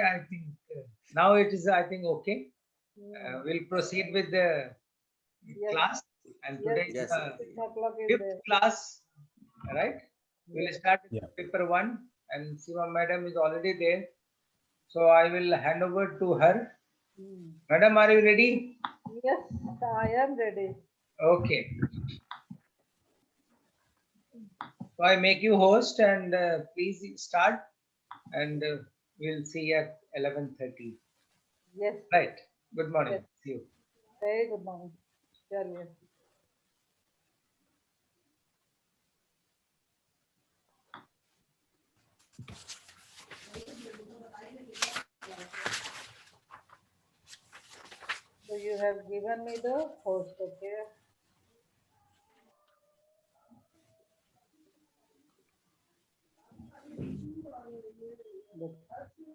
I think now it is, I think, okay. We'll proceed with the class, and today is the 5th class, right? We'll start with paper 1, and Seema madam is already there. So I will hand over to her. Madam, are you ready? Yes, I am ready. Okay. So I make you host, and please start, and we'll see at 11:30. Yes. Right. Good morning. Yes. See you. Very good morning. Yes. So you have given me the host, okay? Let's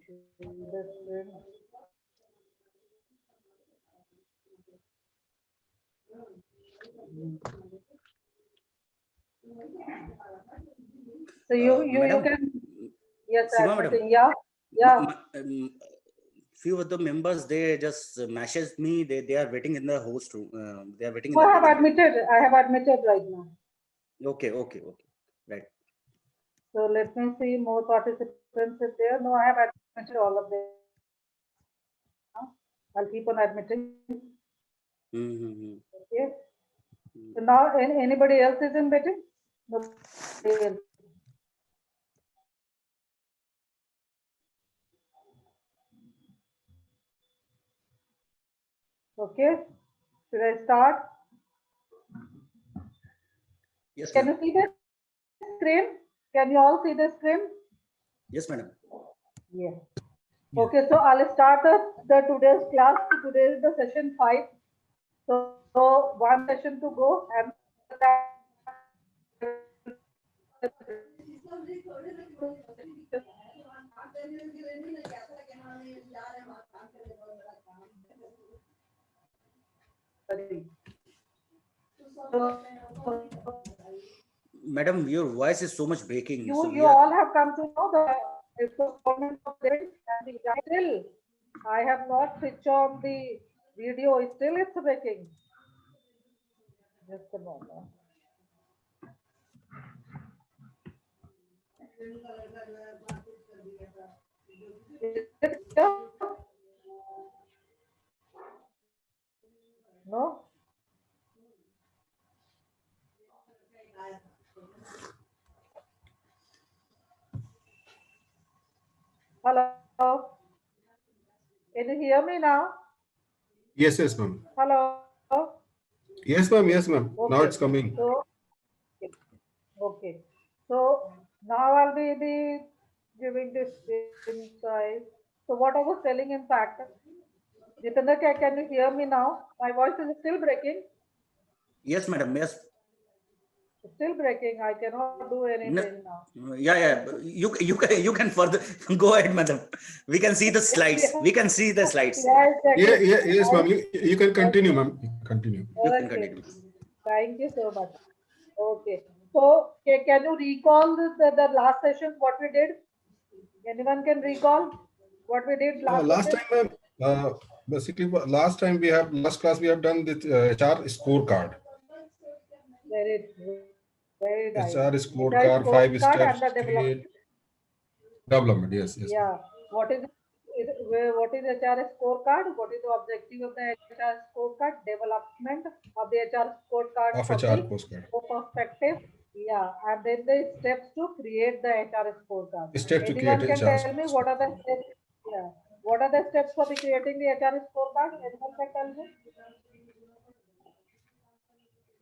see the screen. So you can, yes, Seema admitting, madam. yeah. Few of the members, they just messaged me. They are waiting in the host room. They are waiting in I the have waiting admitted. I have admitted right now. room. Okay. Right. So let me see more participants if there. No, I have admitted all of them. I'll keep on admitting. Okay. So now anybody else is in betting? Nobody else. Okay. Should I start? Yes, Can you see the screen? Can you all see the screen? Yes, madam. Yeah. Okay, so I'll start the today's class. Today is the session 5. So one session to go, and Madam, your voice is so much breaking. You all have come to know that it's performance of this, and still I have not switched on the video. Still it's breaking. Just a moment. Is it clear? No? Hello? Can you hear me now? Yes, ma'am. Hello? Yes, ma'am. Okay. Now it's coming. So, okay. So now I'll be giving this insight. So what I was telling, in fact, Jitendra, can you hear me now? My voice is still breaking. Yes, madam. Yes. Still breaking. I cannot do anything now. Yeah. You can further go ahead, madam. We can see the slides. We can see the slides. Yeah, exactly. Yes, ma'am. You can continue, ma'am. Continue. You can Okay. continue. Thank you so much. Okay. So can you recall the last sessions what we did? Anyone can recall what we did last Last session? time, ma'am, basically, last class we have done the HR scorecard. Very nice. HR HR scorecard, 5 scorecard steps and the to create development. development. Yes. Yeah. What is HR scorecard? What is the objective of the HR scorecard? Development of the HR scorecard Of from HR the postcard. perspective. Yeah, and then the steps to create the HR scorecard. Steps to create Anyone can HR tell me what are the steps? Yeah. What are the steps for the creating the HR scorecard? Anyone can tell me?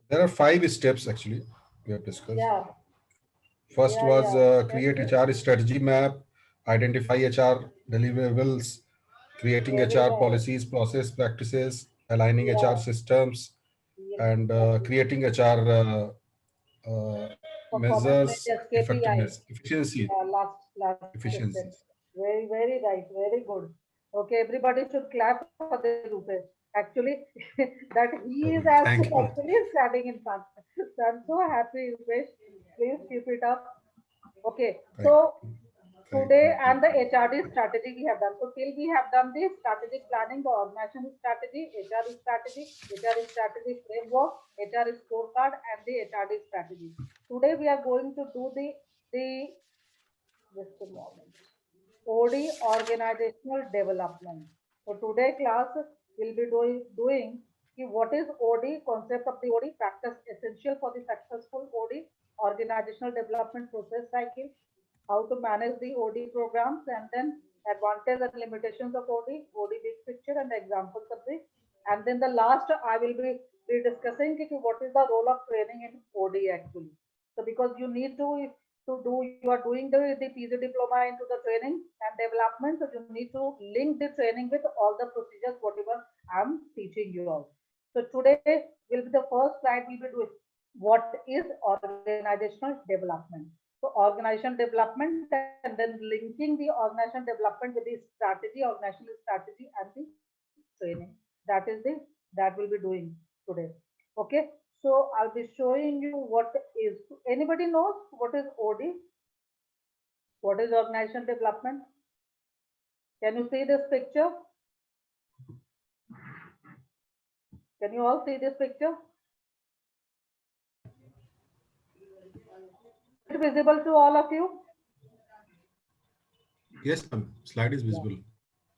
There are 5 steps actually we have discussed. Yeah. First was create Steps. HR strategy map, identify HR deliverables, creating Very HR nice. policies, process practices, aligning Yeah. HR systems, and creating HR measures KPI. effectiveness, efficiency, Last efficiencies. step. Very right. Very good. Okay, everybody should clap for the Rupesh. Actually, that he is Thank you. actually standing in front. So I'm so happy, Rupesh. Please keep it up. Okay, so today and the HRD strategy we have done. So till we have done the strategic planning, the organization strategy, HR strategy framework, HR scorecard, and the HRD strategy. Today we are going to do the just a moment. OD organizational development. So today class will be doing what is OD, concept of the OD, practice essential for the successful OD, organizational development process cycle, how to manage the OD programs, and then advantage and limitations of OD big picture and examples of the, and then the last I will be discussing what is the role of training in OD actually. So because you need to do, you are doing the PG diploma into the training and development, so you need to link the training with all the procedures, whatever I'm teaching you all. So today will be the first slide will be doing what is organizational development. So organization development and then linking the organization development with the strategy, organizational strategy and the training. That will be doing today. Okay. So I'll be showing you what is, anybody knows what is OD? What is organization development? Can you see this picture? Can you all see this picture? Is it visible to all of you? Yes, ma'am. Slide is visible.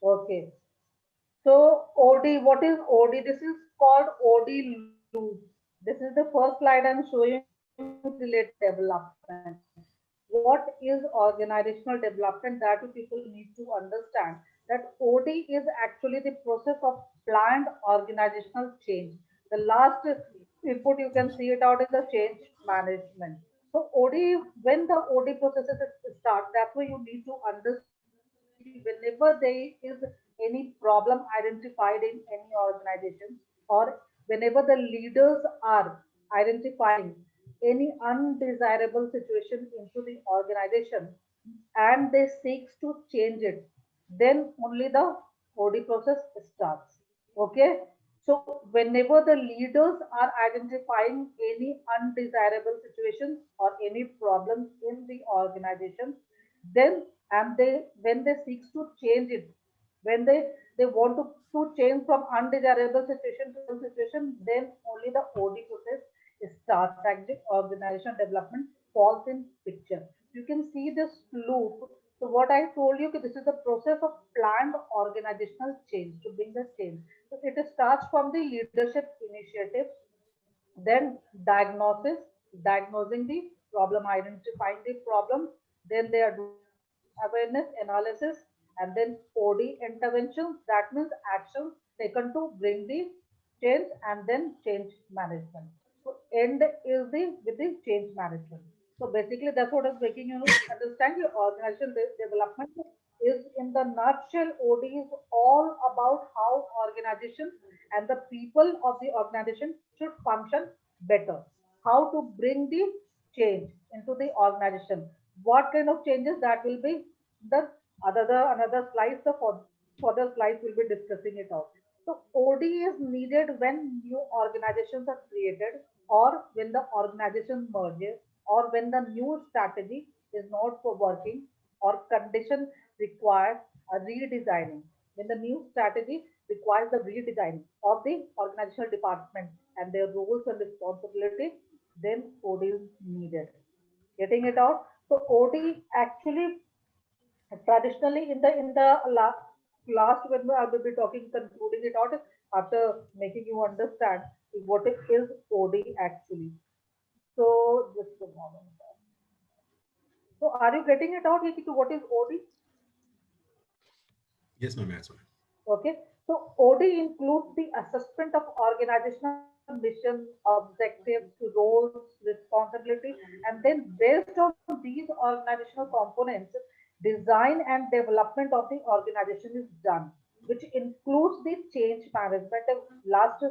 Okay. So OD, what is OD? This is called OD loop. This is the first slide I'm showing related development. What is organizational development? That people need to understand that OD is actually the process of planned organizational change. The last input you can see it out is the change management. So OD, when the OD processes start, that's why you need to understand whenever there is any problem identified in any organization, or whenever the leaders are identifying any undesirable situation into the organization and they seeks to change it, then only the OD process starts. Okay. So whenever the leaders are identifying any undesirable situations or any problems in the organization, then and they when they seek to change it, when they want to change from undesirable situation to situation, then only the OD process starts. Actually organization development falls in picture. You can see this loop. So what I told you, this is the process of planned organizational change to bring the change. So it starts from the leadership initiative, then diagnosis, diagnosing the problem, identifying the problem, then they are doing awareness analysis, and then OD interventions, that means actions taken to bring the change, and then change management. So end is the with the change management. So basically that's what is making you understand your organization development is in the nutshell. OD is all about how organization and the people of the organization should function better. How to bring the change into the organization. What kind of changes that will be the another slides, the further slides will be discussing it out. So OD is needed when new organizations are created, or when the organization merges, or when the new strategy is not for working, or condition requires a redesigning. When the new strategy requires the redesigning of the organizational department and their roles and responsibility, then OD is needed. Getting it out? So OD actually traditionally in the last when I will be talking, concluding it out after making you understand what it is OD actually. So just a moment. So are you getting it out, Hiki, to what is OD? Yes, ma'am. As well. Okay. So OD includes the assessment of organizational mission, objectives, roles, responsibility, and then based on these organizational components, design and development of the organization is done, which includes the change management. The last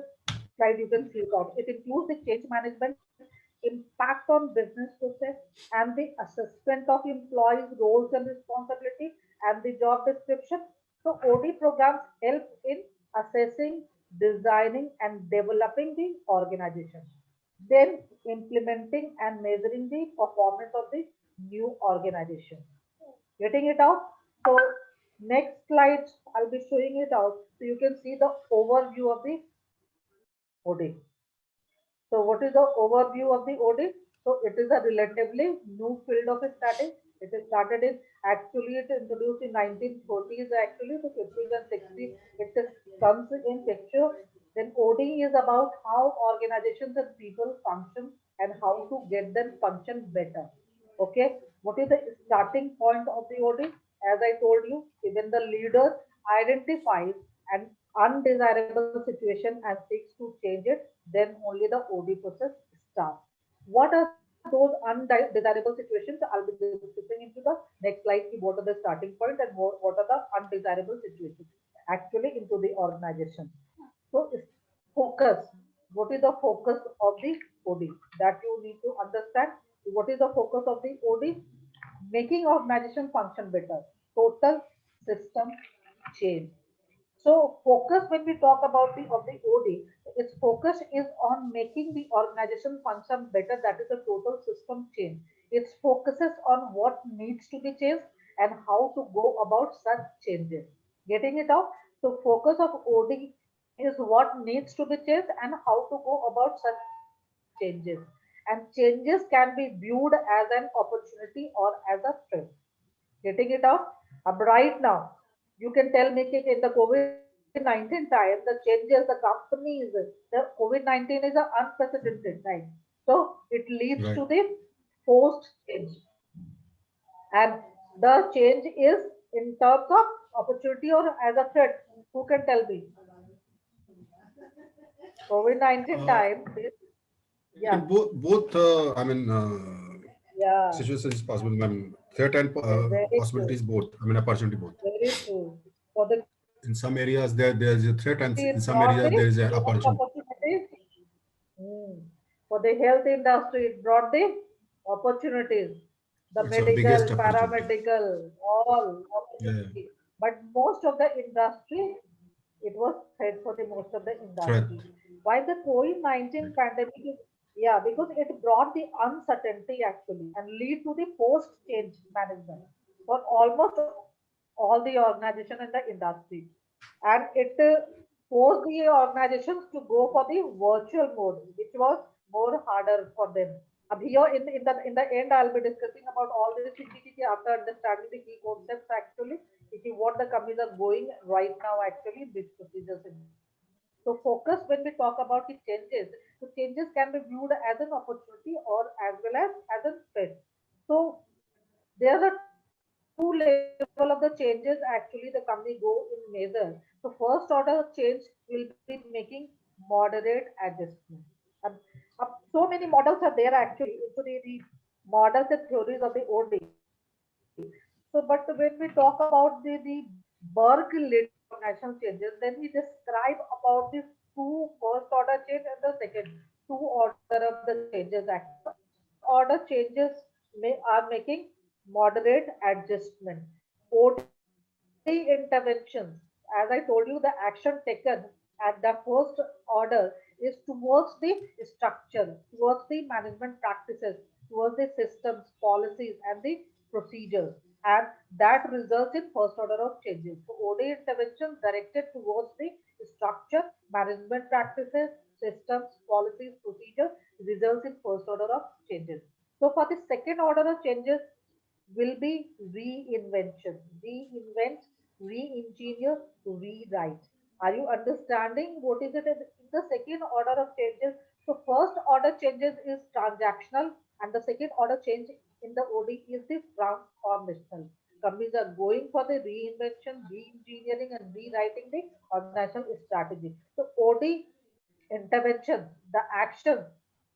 slide you can see it out. It includes the change management, impact on business process, and the assessment of employees' roles and responsibility, and the job description. So OD programs help in assessing, designing, and developing the organization, then implementing and measuring the performance of the new organization. Getting it out? So next slide, I'll be showing it out. So you can see the overview of the OD. So what is the overview of the OD? So it is a relatively new field of study. It is started in, actually it introduced in 1940s actually, the 50s and 60s. It is, comes in picture. Then OD is about how organizations and people function and how to get them function better. Okay, what is the starting point of the OD? As I told you, when the leader identifies an undesirable situation and seeks to change it, then only the OD process starts. What are those undesirable situations? I'll be discussing into the next slide. What are the starting point and what are the undesirable situations actually into the organization? So focus. What is the focus of the OD? That you need to understand. What is the focus of the OD? Making organization function better. Total system change. So focus, when we talk about the of the OD, its focus is on making the organization function better. That is a total system change. It focuses on what needs to be changed and how to go about such changes. Getting it out? So focus of OD is what needs to be changed and how to go about such changes. And changes can be viewed as an opportunity or as a threat. Getting it out? Right now, you can tell me कि in the COVID-19 time, the changes, the companies, the COVID-19 is an unprecedented time. So it leads to Right. the forced change. And the change is in terms of opportunity or as a threat. Who can tell me? COVID-19 Uh, time, in yeah, both yeah, situations is possible, ma'am. Threat and very true, possibilities both. I mean, opportunity both. very true. For the In some areas there is a threat, and in it some brought areas the there is an job opportunity. opportunities. Hmm. For the health industry, it brought the opportunities, the It's our medical, biggest opportunity. paramedical, all Yeah, opportunity. But most of the industry, it was threat for the most of the threat. industry. Why the COVID-19 pandemic is, yeah, because it brought the uncertainty actually and lead to the post change management for almost all the organization and the industry. And it forced the organizations to go for the virtual mode, which was more harder for them. Here in the end, I'll be discussing about all these things after understanding the key concepts actually, what the companies are going right now actually, these procedures in this. So focus when we talk about the changes, so changes can be viewed as an opportunity or as well as a threat. So there are two level of the changes actually the company go in measure. So first order change will be making moderate adjustment. And, so many models are there actually into the models and theories of the OD. So but when we talk about the Burke led organizational changes, then he describe about the two first order change and the second two order of the changes actually. First order changes are making moderate adjustment. OD interventions, as I told you, the action taken at the first order is towards the structure, towards the management practices, towards the systems, policies, and the procedures. And that results in first order of changes. So OD interventions directed towards the structure, management practices, systems, policies, procedures results in first order of changes. So for the second order of changes, will be reinvention. Reinvent, re-engineer, rewrite. Are you understanding what is it in the second order of changes? So first order changes is transactional and the second order change in the OD is the transformational. Companies are going for the reinvention, re-engineering and rewriting the organizational strategy. So OD intervention, the action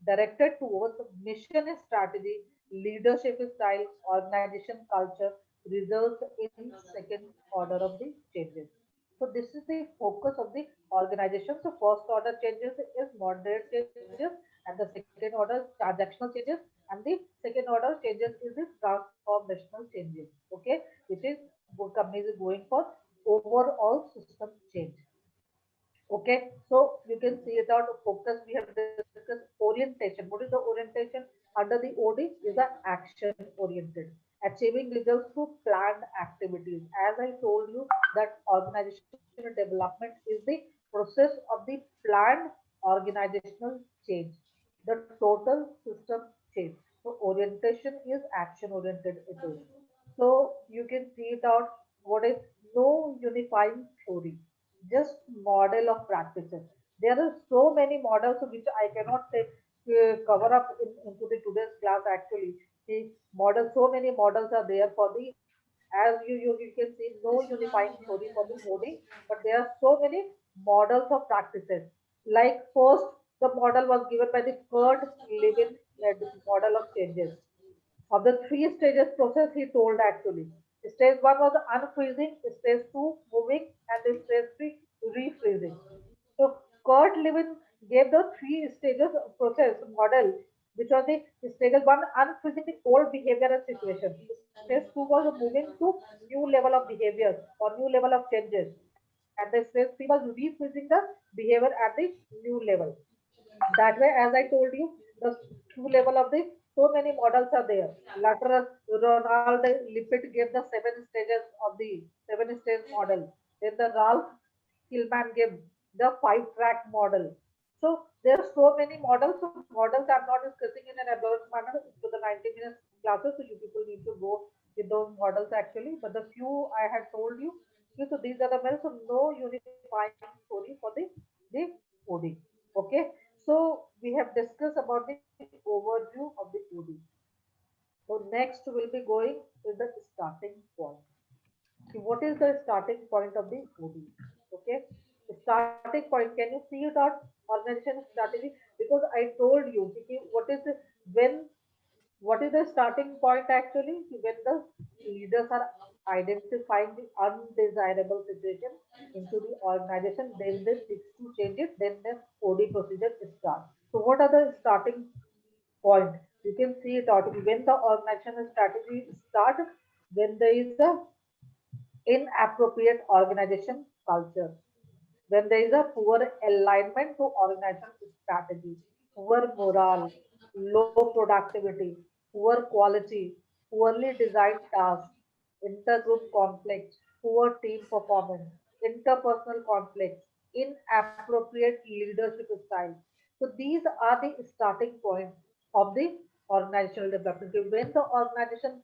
directed towards mission strategy, leadership style, organization culture results in second order of the changes. So this is the focus of the organization. So first order changes is moderate changes and the second order transactional changes and the second order changes is the transformational changes. Okay, which is what companies is going for overall system change. Okay, so you can see it out of focus. We have discussed orientation. What is the orientation under the OD? Is the action oriented. achieving results through planned activities. As I told you, that organizational development is the process of the planned organizational change, the total system change. So orientation is action oriented. It is. So you can see it out. What is no unifying theory, just model of practices. There are so many models which I cannot take, cover up into the today's class actually. The models, so many models are there for the, as you can see, no unifying theory for the OD, but there are so many models of practices. Like first, the model was given by the Kurt Lewin led model of changes. Of the three stages process, he told actually. Stage one was unfreezing, stage two moving, and the stage three refreezing. So Kurt Lewin gave the three stages process model, which was the stage one unfreezing the old behavior and situation. Stage two was moving to new level of behaviors or new level of changes, and the stage three was refreezing the behavior at the new level. That way, as I told you, the two level of the so many models are there. Later, Ronald Lippitt gave the seven stages of the seven stage model. Then the Ralph Hillman gave the five track model. So there are so many models. So models I'm not discussing in an elaborate manner to the 90 minutes classes. So you people need to go with those models actually. But the few I had told you, so these are the models. So no unifying story for the OD. Okay. So we have discussed about the overview of the OD. So next we'll be going with the starting point. Okay, what is the starting point of the OD? Okay, the starting point. Can you see it out? Organization strategy. Because I told you, okay, what is the when what is the starting point actually? When the leaders are identifying the undesirable situation into the organization, then they fix to change it, then the OD procedure starts. So what are the starting point? You can see it out when the organization strategy start, when there is a inappropriate organization culture, when there is a poor alignment to organization strategy, poor morale, low productivity, poor quality, poorly designed tasks, intergroup conflicts, poor team performance, interpersonal conflicts, inappropriate leadership style. So these are the starting points of the organizational development. When the organization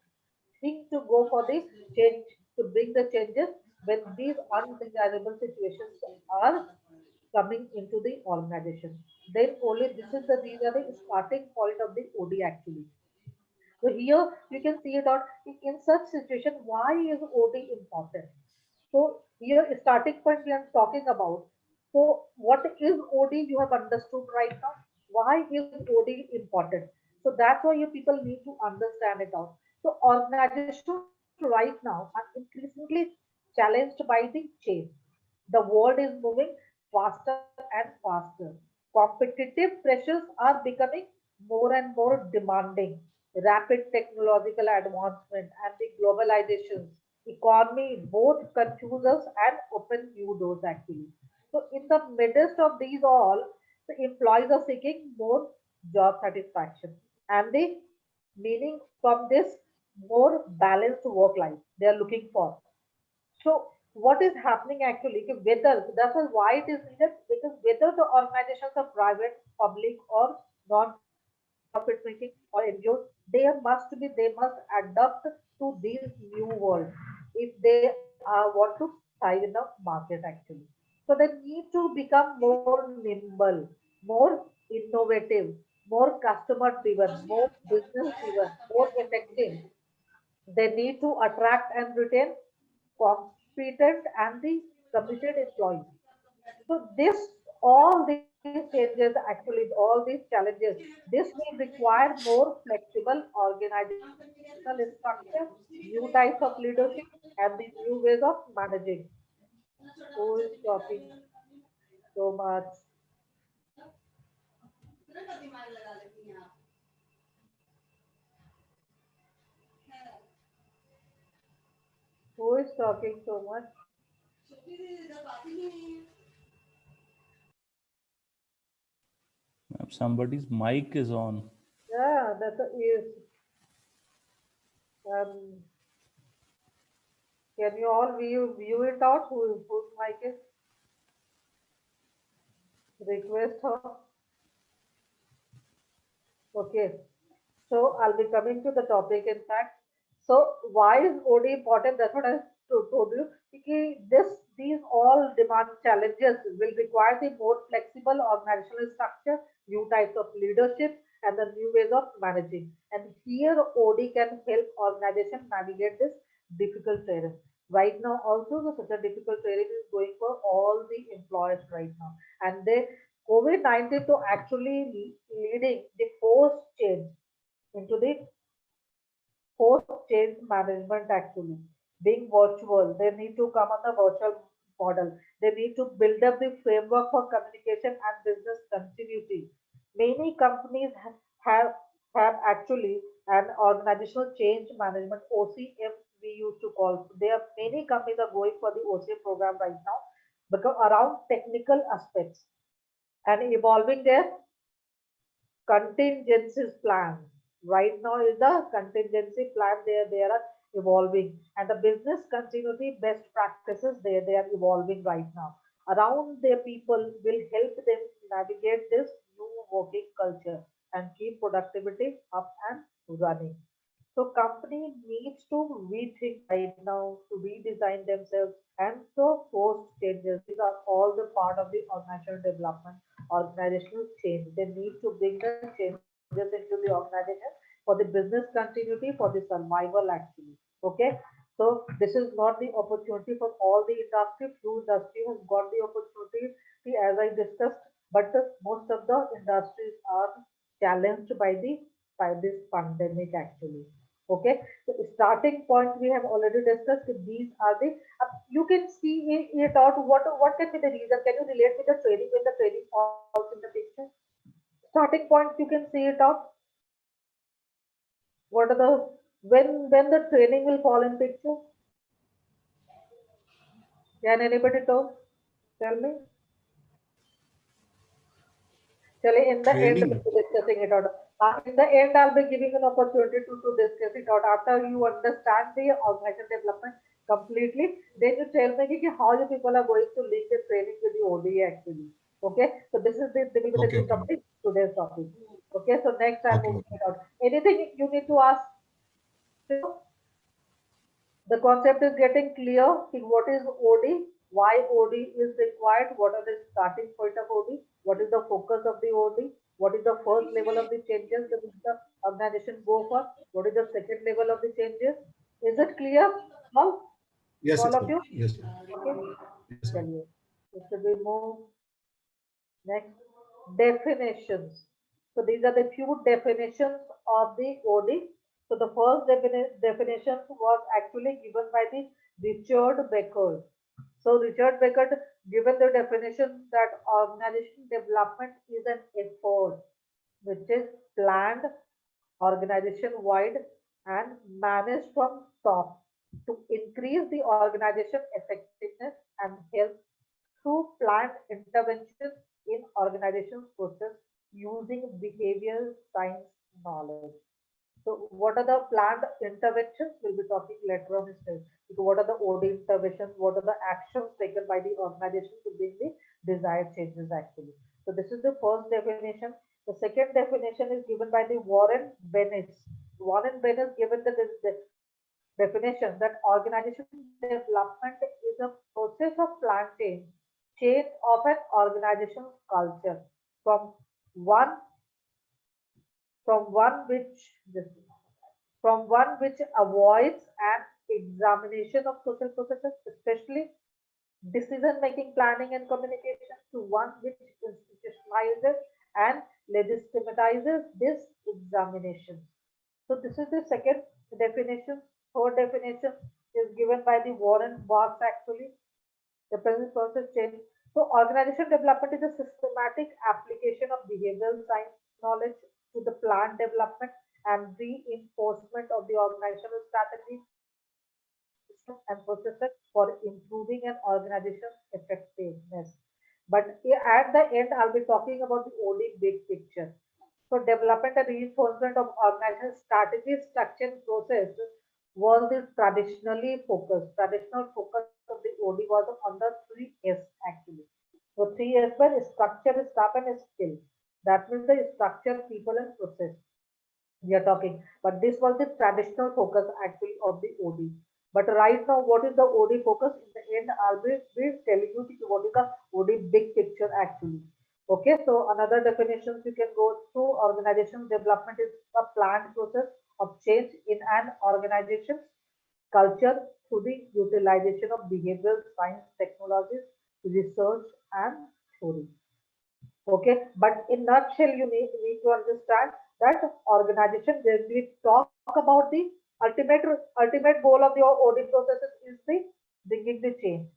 think to go for the change, to bring the changes when these undesirable situations are coming into the organization. Then only this is the these are the starting point of the OD actually. So here you can see it out in such situation. Why is OD important? So here starting point we are talking about. So what is OD? You have understood right now. Why is OD important? So that's why you people need to understand it out. So organizations right now are increasingly challenged by the change. The world is moving faster and faster. Competitive pressures are becoming more and more demanding. Rapid technological advancement and the globalization economy both confuse us and open new doors actually. So in the midst of these all, the employees are seeking more job satisfaction and the meaning from this more balanced work life they are looking for. So what is happening actually? Whether that's why it is needed, because whether the organizations are private, public, or non-profit making or NGOs, they must adapt to this new world if they want to thrive in the market actually. So they need to become more nimble, more innovative, more customer driven, more business driven, more effective. They need to attract and retain competent and the committed employees. So this all these changes actually all these challenges this will require more flexible organizational structure, new types of leadership, and the new ways of managing. Who is talking so much? Who is talking so much? Somebody's mic is on. Yeah, that's a, is Um, can you all view it out? Whose mic is? Request her. Okay. So I'll be coming to the topic. In fact, so why is OD important? That's what I told you. Because these all demand challenges will require the more flexible organizational structure, new types of leadership, and the new ways of managing. And here OD can help organization navigate this difficult terrain. Right now, also such a difficult terrain is going for all the employers right now, and they COVID-19 to actually leading the forced change into the post change management actually being virtual. They need to come on the virtual model. They need to build up the framework for communication and business continuity. Many companies have actually an organizational change management OCM we used to call. There are many companies are going for the OCM program right now because around technical aspects and evolving their contingencies plan. Right now is the contingency plan they are evolving, and the business continuity best practices they are evolving right now. Around their people will help them navigate this new working culture and keep productivity up and running. So company needs to rethink right now to redesign themselves and so force changes. These are all the part of the organizational development, organizational change. They need to bring the changes into the organization for the business continuity, for the survival actually. Okay. So this is not the opportunity for all the industry. Few industry has got the opportunity as I discussed, but most of the industries are challenged by the by this pandemic actually. Okay, so starting point we have already discussed. These are the you can see it out. What can be the reason? Can you relate with the training when the training falls in the picture? Starting point you can see it out. What are the when the training will fall in picture? Can anybody tell me? Actually, in the end, Training. we'll be discussing it out. In the end, I'll be giving an opportunity to discuss it out. After you understand the organization development completely, then you tell me ki how you people are going to link the training with the ODA actually. Okay, so this is the will be the Okay, new okay, topic, today's topic. Okay, so next I'm okay, moving okay. it out. Anything you need to ask? The concept is getting clear. What is OD? Why OD is required? What are the starting point of OD? What is the focus of the OD? What is the first level of the changes that the organization go for? What is the second level of the changes? Is it clear? All, Yes, all yes, of ma'am. you? Yes, ma'am. Okay. Yes, ma'am. Chaliye. So should we move next? Definitions. So these are the few definitions of the OD. So the first definition was actually given by the Richard Becker. So Richard Becker given the definition that organization development is an effort which is planned organization wide and managed from top to increase the organization effectiveness and health through planned interventions in organization's process using behavioral science knowledge. So what are the planned interventions? We'll be talking later on this day. So what are the OD interventions? What are the actions taken by the organization to bring the desired changes actually? So this is the first definition. The second definition is given by the Warren Bennis. Warren Bennis given the definition that organization development is a process of planned change of an organization's culture from one from one which from one which avoids an examination of social processes, especially decision making, planning, and communication, to one which institutionalizes and legitimizes this examination. So, this is the second definition. Third definition is given by the Warren Barks actually. The present process change. So, organization development is a systematic application of behavioral science knowledge to the plan development and reinforcement of the organizational strategy, system, and processes for improving an organization's effectiveness. But at the end, I'll be talking about the OD big picture. So, development and reinforcement of organizational strategy, structure, and process was the traditionally focused. Traditional focus of the OD was on the three S actually. So three S were structure, staff, and skill. That means the structure, people, and process we are talking. But this was the traditional focus actually of the OD. But right now, what is the OD focus? In the end, I'll be telling you what is the OD big picture actually. Okay, so another definitions you can go through. Organization development is a planned process of change in an organization's culture through the utilization of behavioral science technologies, research, and theory. Okay, but in nutshell, you need to understand that organization, when we talk about the ultimate ultimate goal of the audit processes is the bringing the change.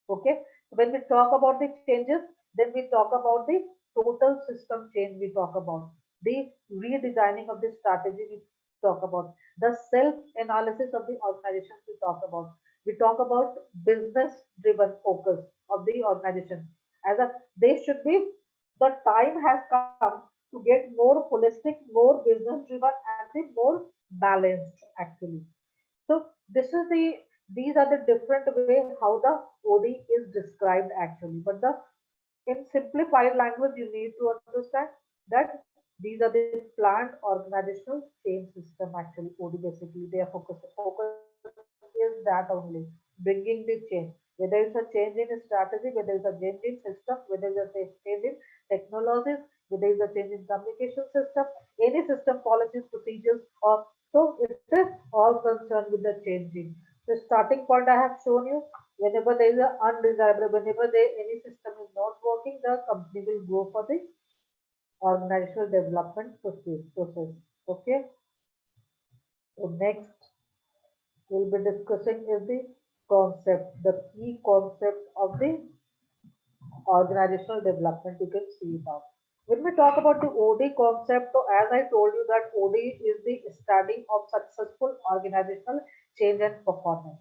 Okay, when we talk about the changes, then we talk about the total system change. We talk about the redesigning of the strategy. We talk about the self analysis of the organization. We talk about. We talk about business driven focus of the organization as a they should be the time has come to get more holistic, more business driven, and the more balanced actually. So this is the these are the different way how the OD is described actually. But the in simplified language, you need to understand that these are the planned organizational change system actually. OD basically they are focus is that only bringing the change. Whether it's a change in strategy, whether it's a change in system, whether it's a change in technologies, whether it's a change in communication system, any system policies, procedures, or so it is all concerned with the changing. The starting point I have shown you. Whenever there is an undesirable, whenever any system is not working, the company will go for the organizational development process. Okay. So next we'll be discussing is the concept, the key concept of the organizational development. You can see it out. When we talk about the OD concept, so as I told you that OD is the study of successful organizational change and performance.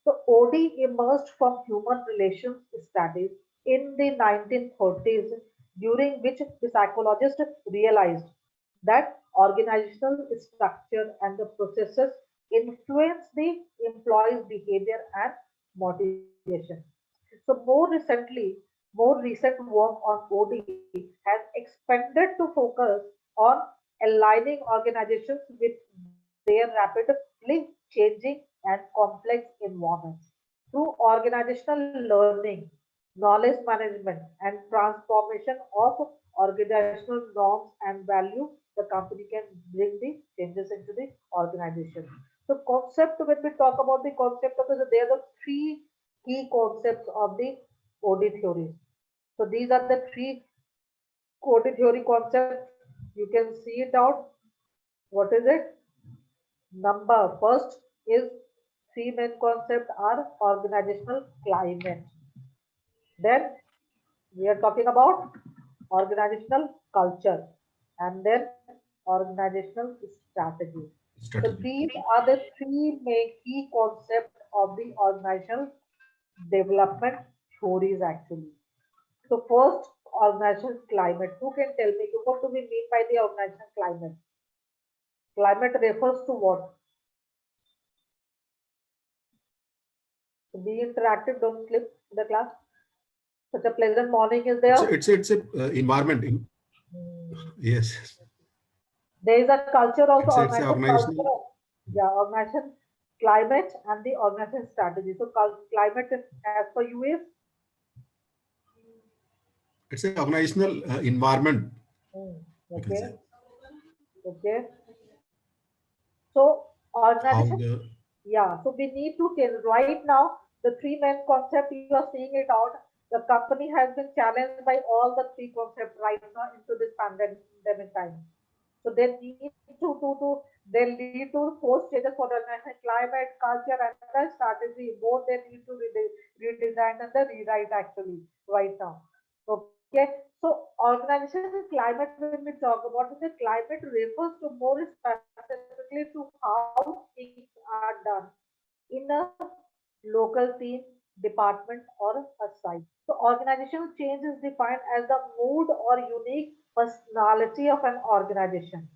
So OD emerged from human relations studies in the 1930s, during which the psychologists realized that organizational structure and the processes influence the employee's behavior and motivation. So more recent work on OD has expanded to focus on aligning organizations with their rapidly changing and complex environments. Through organizational learning, knowledge management, and transformation of organizational norms and value, the company can bring the changes into the organization. So concept, when we talk about the concept of this, there are the three key concepts of the OD theories. So these are the three OD theory concepts. You can see it out. What is it? Number first is three main concepts are organizational climate. Then we are talking about organizational culture, and then organizational strategy. So Strategy. these are the three main key concepts of the organizational development theories actually. So first, organizational climate. Who can tell me what do we mean by the organizational climate? Climate refers to what? So be interactive, don't slip in the class. Such a pleasant morning is there. It's a environment. Hmm. Yes. There is a culture also, It's a organization organizational. culture. Yeah, organization climate and the organization strategy. So climate as per you is It's a organizational environment. hmm, We can okay, say okay. So how organization, the yeah. So we need to tell right now the three main concept you are seeing it out. The company has been challenged by all the three concepts right now into this pandemic time. So they need to they need to force changes for the national climate, culture, and the strategy. Both they need to redesign and the rewrite actually right now. Okay, so organization climate when we talk about the climate refers to more specifically to how things are done in a local team, department, or a site. So organizational change is defined as the mood or unique personality of an organization.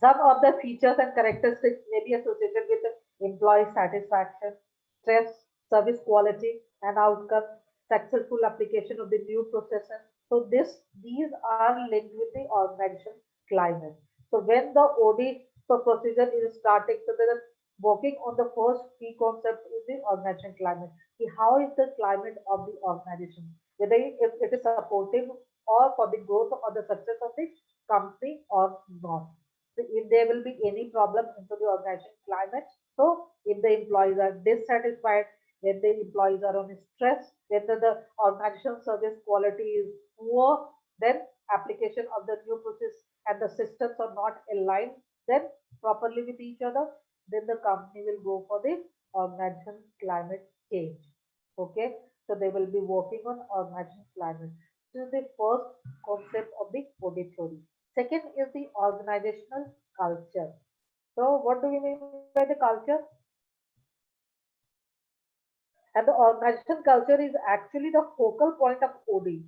Some of the features and characteristics may be associated with employee satisfaction, stress, service quality and outcome, successful application of the new processes. So these are linked with the organization climate. So when the OD procedure is starting, so they are working on the first key concept is the organization climate. How is the climate of the organization? Whether if it is supportive or for the growth or the success of the company or not. So if there will be any problem into the organization climate, so if the employees are dissatisfied, when the employees are on stress, whether the organization service quality is poor, then application of the new process and the systems are not aligned, then properly with each other, then the company will go for the organization climate change. Okay, so they will be working on organization climate. This is the first concept of the OD theory. Second is the organizational culture. So what do we mean by the culture? And the organization culture is actually the focal point of OD.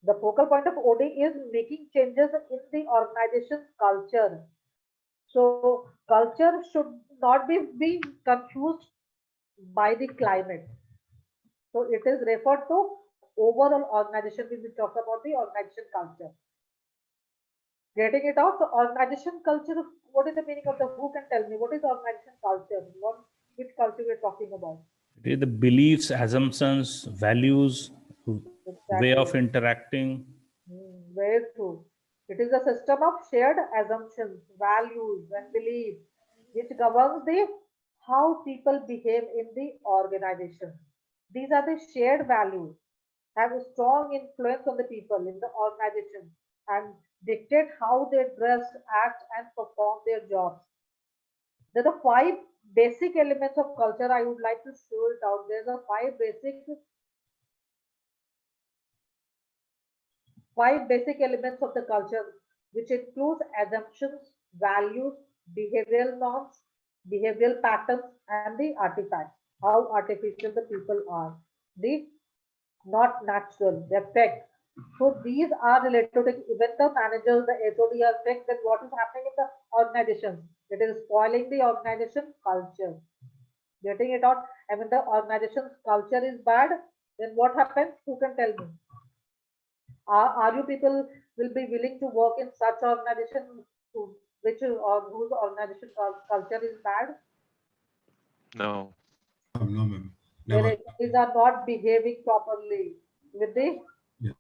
The focal point of OD is making changes in the organization's culture. So culture should not be confused by the climate. So it is referred to overall organization when we talk about the organization culture. Getting it out, so organization culture, what is the meaning of the, who can tell me, what is organization culture? Which culture we're talking about? The beliefs, assumptions, values, way of Exactly. interacting. Very true. It is a system of shared assumptions, values, and beliefs which governs the how people behave in the organization. These are the shared values, have a strong influence on the people in the organization and dictate how they dress, act, and perform their jobs. There are five basic elements of culture. I would like to show it out. There's a five basic elements of the culture, which includes assumptions, values, behavioral norms, behavioral patterns, and the artifacts. How artificial the people are. The not natural, they're fake. So these are related to when the managers, the HOD are fake, then what is happening in the organization? It is spoiling the organization culture. Getting it out? And when the organization's culture is bad, then what happens? Who can tell me? Are you people will be willing to work in such organization which or whose organization culture is bad? No. No, ma'am. Where Never. employees are not behaving properly with Yes.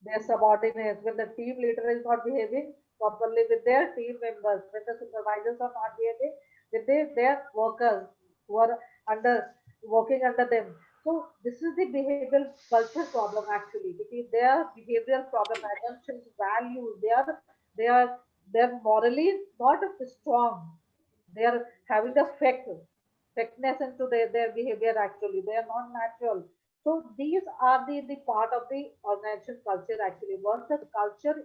their subordinates, when the team leader is not behaving properly with their team members, when the supervisors are not behaving with their workers who are under working under them. So this is the behavioral culture problem actually, because their behavioral problem, assumptions, values, they are morally not strong. They are having the fakeness into their behavior actually. They are not natural. So these are the part of the organization culture actually. Once the culture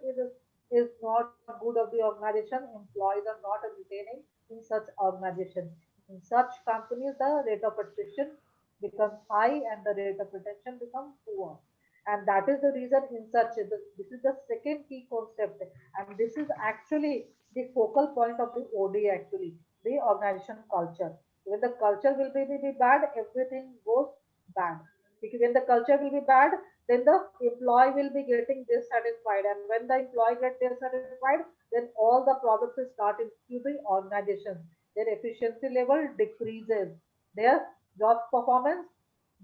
is not good of the organization, employees are not retaining in such organization. In such companies, the rate of attrition becomes high and the rate of retention becomes poor. And that is the reason in such this is the second key concept, and this is actually the focal point of the OD actually, the organization culture. When the culture will be bad, everything goes bad. Because when the culture will be bad, then the employee will be getting dissatisfied. And when the employee gets dissatisfied, then all the problems will start into the organization. Their efficiency level decreases. Their job performance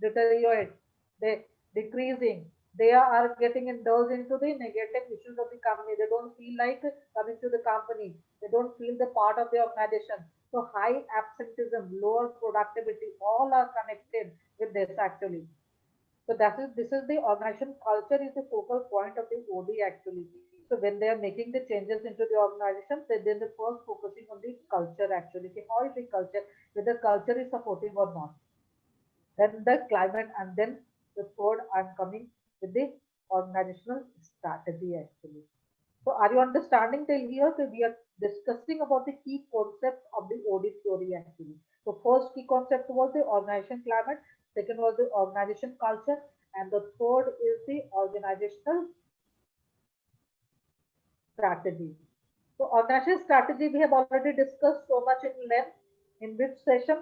deteriorates. They decreasing. They are getting indulged into the negative issues of the company. They don't feel like coming to the company. They don't feel the part of the organization. So high absenteeism, lower productivity, all are connected with this actually. So this is the organization culture is the focal point of the OD actually. So when they are making the changes into the organization, then the first focusing on the culture actually. Okay, how is the culture? Whether culture is supportive or not. Then the climate, and then the third I'm coming with the organizational strategy actually. So are you understanding till here? So we are discussing about the key concepts of the OD theory actually. So first key concept was the organization climate, second was the organization culture, and the third is the organizational strategy. So organizational strategy we have already discussed so much in length. In which session?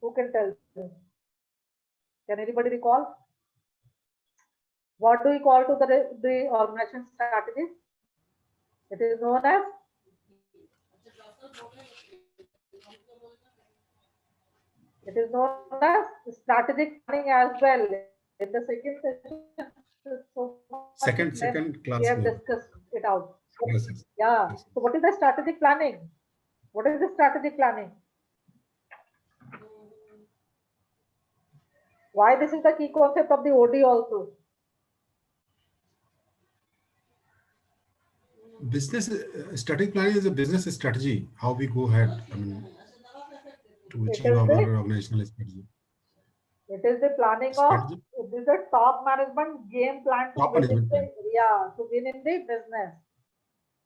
Who can tell me? Can anybody recall? What do we call to the organization strategy? It is known as strategic planning as well. In the second session, so much in length Second we have class. discussed it out. Yes, yes. Yeah. Yes. So what is the strategic planning? What is the strategic planning? Why this is the key concept of the OD also? Business strategic planning is a business strategy. How we go ahead. I mean, to It achieve is our the organizational strategy. planning of Strategy. it is the top management game plan to Top win in management the plan. to win in the business.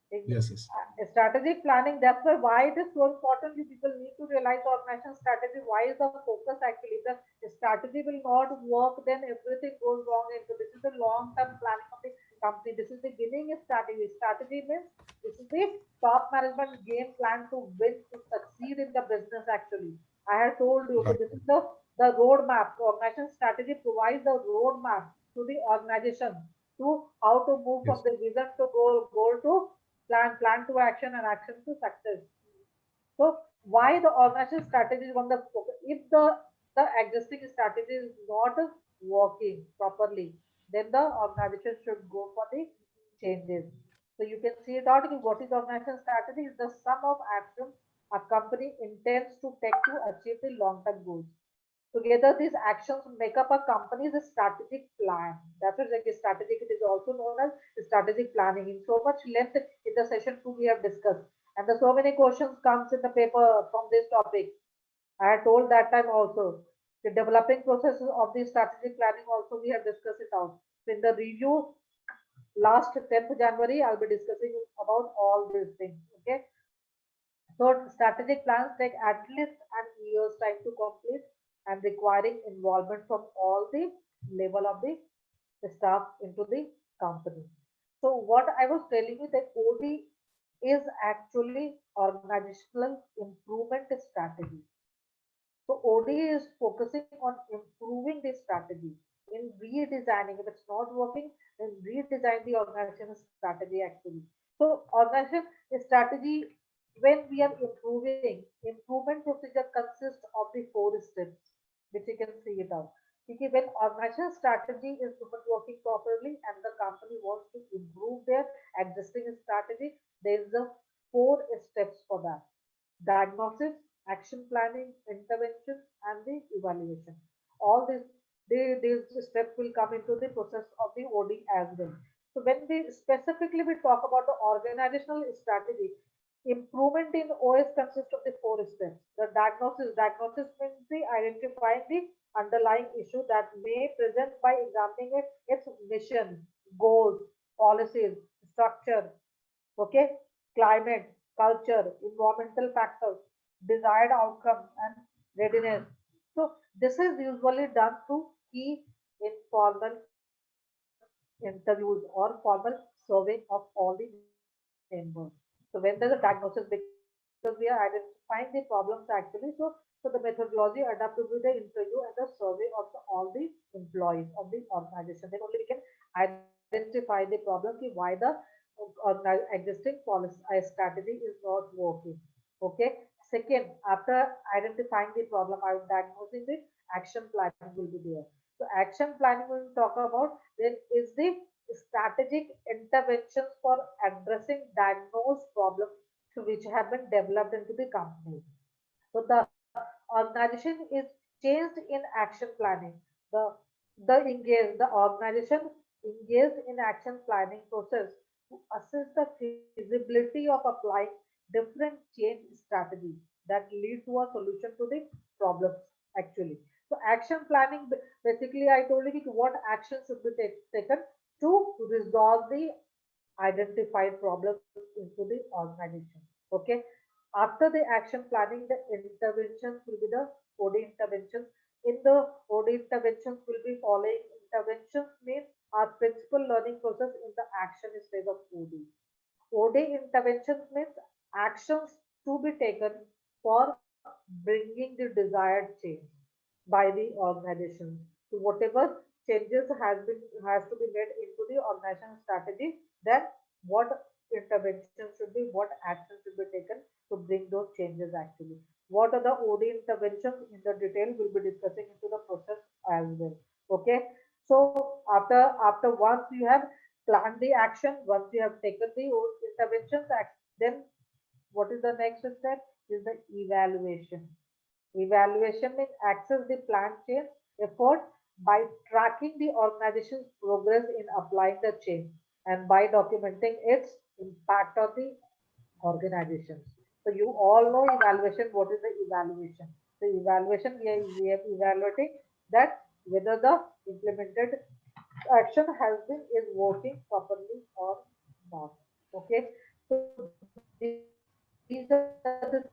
Yes, yes. Strategic planning, that's why it is so important. You people need to realize organization strategy. Why is the focus actually? The strategy will not work, then everything goes wrong. And so this is the long-term planning of the company. This is the winning strategy. Strategy means this is the top management game plan to win, to succeed in the business actually. I have told you, Right. this is the roadmap. The organization strategy provides the roadmap to the organization to how to move from Yes. the vision to goal to plan to action, and action to success. So why the organization strategy is one of the if the existing strategy is not working properly, then the organization should go for the changes. So you can see it out. What is organization strategy? Is the sum of actions a company intends to take to achieve the long-term goals. Together, these actions make up a company's strategic plan. That's what like strategic. It is also known as strategic planning. In so much length in the session two we have discussed, and the so many questions comes in the paper from this topic. I had told that time also. The developing process of the strategic planning also we have discussed it out. So in the review last 10th January, I'll be discussing about all these things. Okay. So strategic plans take at least an year's time to complete and requiring involvement from all the level of the staff into the company. So what I was telling you that OD is actually organizational improvement strategy. So OD is focusing on improving the strategy in redesigning. If it's not working, then redesign the organization strategy actually. So organization strategy, when we are improving, improvement procedure consists of the four steps, which you can see it out. Okay, when organization strategy is not working properly and the company wants to improve their existing strategy, there is a four steps for that: diagnosis, action planning, intervention, and the evaluation. All these steps will come into the process of the OD as well. So when we talk about the organizational strategy, improvement in OS consists of the four steps. The diagnosis means the identifying the underlying issue that may present by examining its mission, goals, policies, structure, okay, climate, culture, environmental factors, desired outcomes, and readiness. So this is usually done through key informal interviews or formal survey of all the members. So when there's a diagnosis, because we are identifying the problems actually, so the methodology adapted with the interview and the survey of all the employees of the organization. Then only we can identify the problem ki why the existing policy strategy is not working. Okay. Second, after identifying the problem, I am diagnosing the action planning will be there. So action planning we will talk about, then is the strategic interventions for addressing diagnosed problems which have been developed into the company. So the organization is changed in action planning. The the organization engaged in action planning process to assess the feasibility of applying different change strategies that lead to a solution to the problems actually. So action planning basically I told you what action should be taken to resolve the identified problems into the organization. Okay. After the action planning, the interventions will be the OD interventions. In the OD interventions will be following interventions means our principal learning process in the action stage of OD. OD interventions means actions to be taken for bringing the desired change by the organization. So whatever changes has to be made into the organization strategy, then what intervention should be, what action should be taken to bring those changes actually. What are the OD interventions in the detail we'll be discussing into the process as well. Okay. So after once you have planned the action, once you have taken the interventions, then what is the next step is the evaluation. Evaluation means access the plan change effort by tracking the organization's progress in applying the change and by documenting its impact on the organizations. So you all know evaluation. What is the evaluation? The evaluation we are evaluating that whether the implemented action has been is working properly or not. Okay. So these are the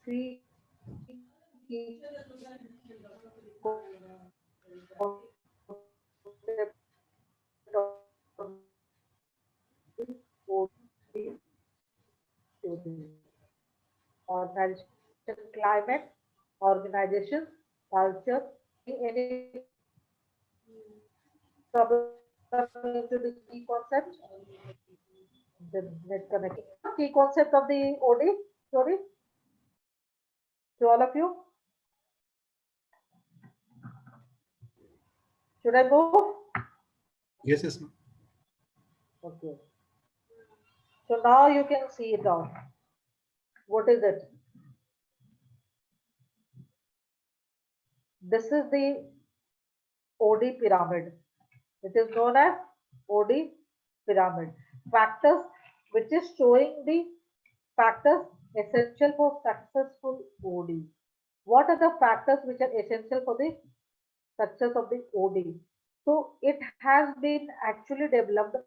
three key organization climate, organization culture, any problem into the key concept, the net connection. Key concept of the OD story to all of you. Should I move? Yes, yes, ma'am. Okay. So now you can see it out. What is it? This is the OD pyramid. It is known as OD pyramid. Factors which is showing the factors essential for successful OD. What are the factors which are essential for the success of the OD? So it has been actually developed.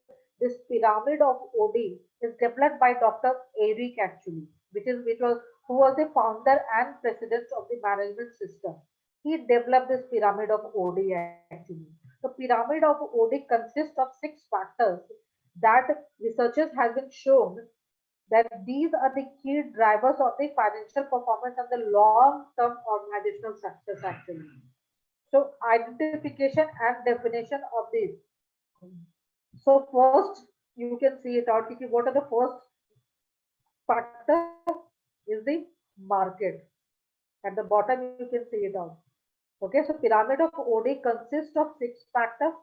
This pyramid of OD is developed by Dr. Eric actually, which was who was the founder and president of the management system. He developed this pyramid of OD actually. The pyramid of OD consists of 6 factors that researchers have been shown that these are the key drivers of the financial performance and the long-term organizational success actually. So identification and definition of this. So first you can see it out. What are the first factor is the market. At the bottom you can see it out. Okay, so pyramid of OD consists of 6 factors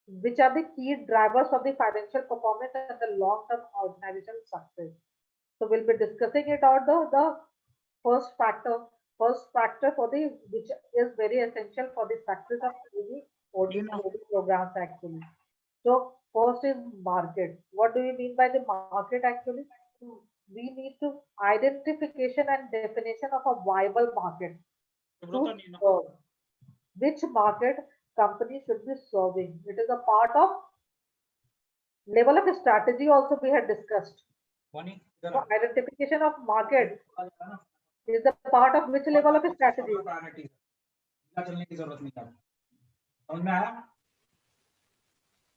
which are the key drivers of the financial performance and the long-term organizational success. So we'll be discussing it out the first factor, first factor for the which is very essential for the success of any OD programs actually. So first is market. What do you mean by the market actually? We need to identification and definition of a viable market to serve. Which market company should be serving? It is a part of level of strategy also we had discussed. So identification of market is the part of which level of strategy?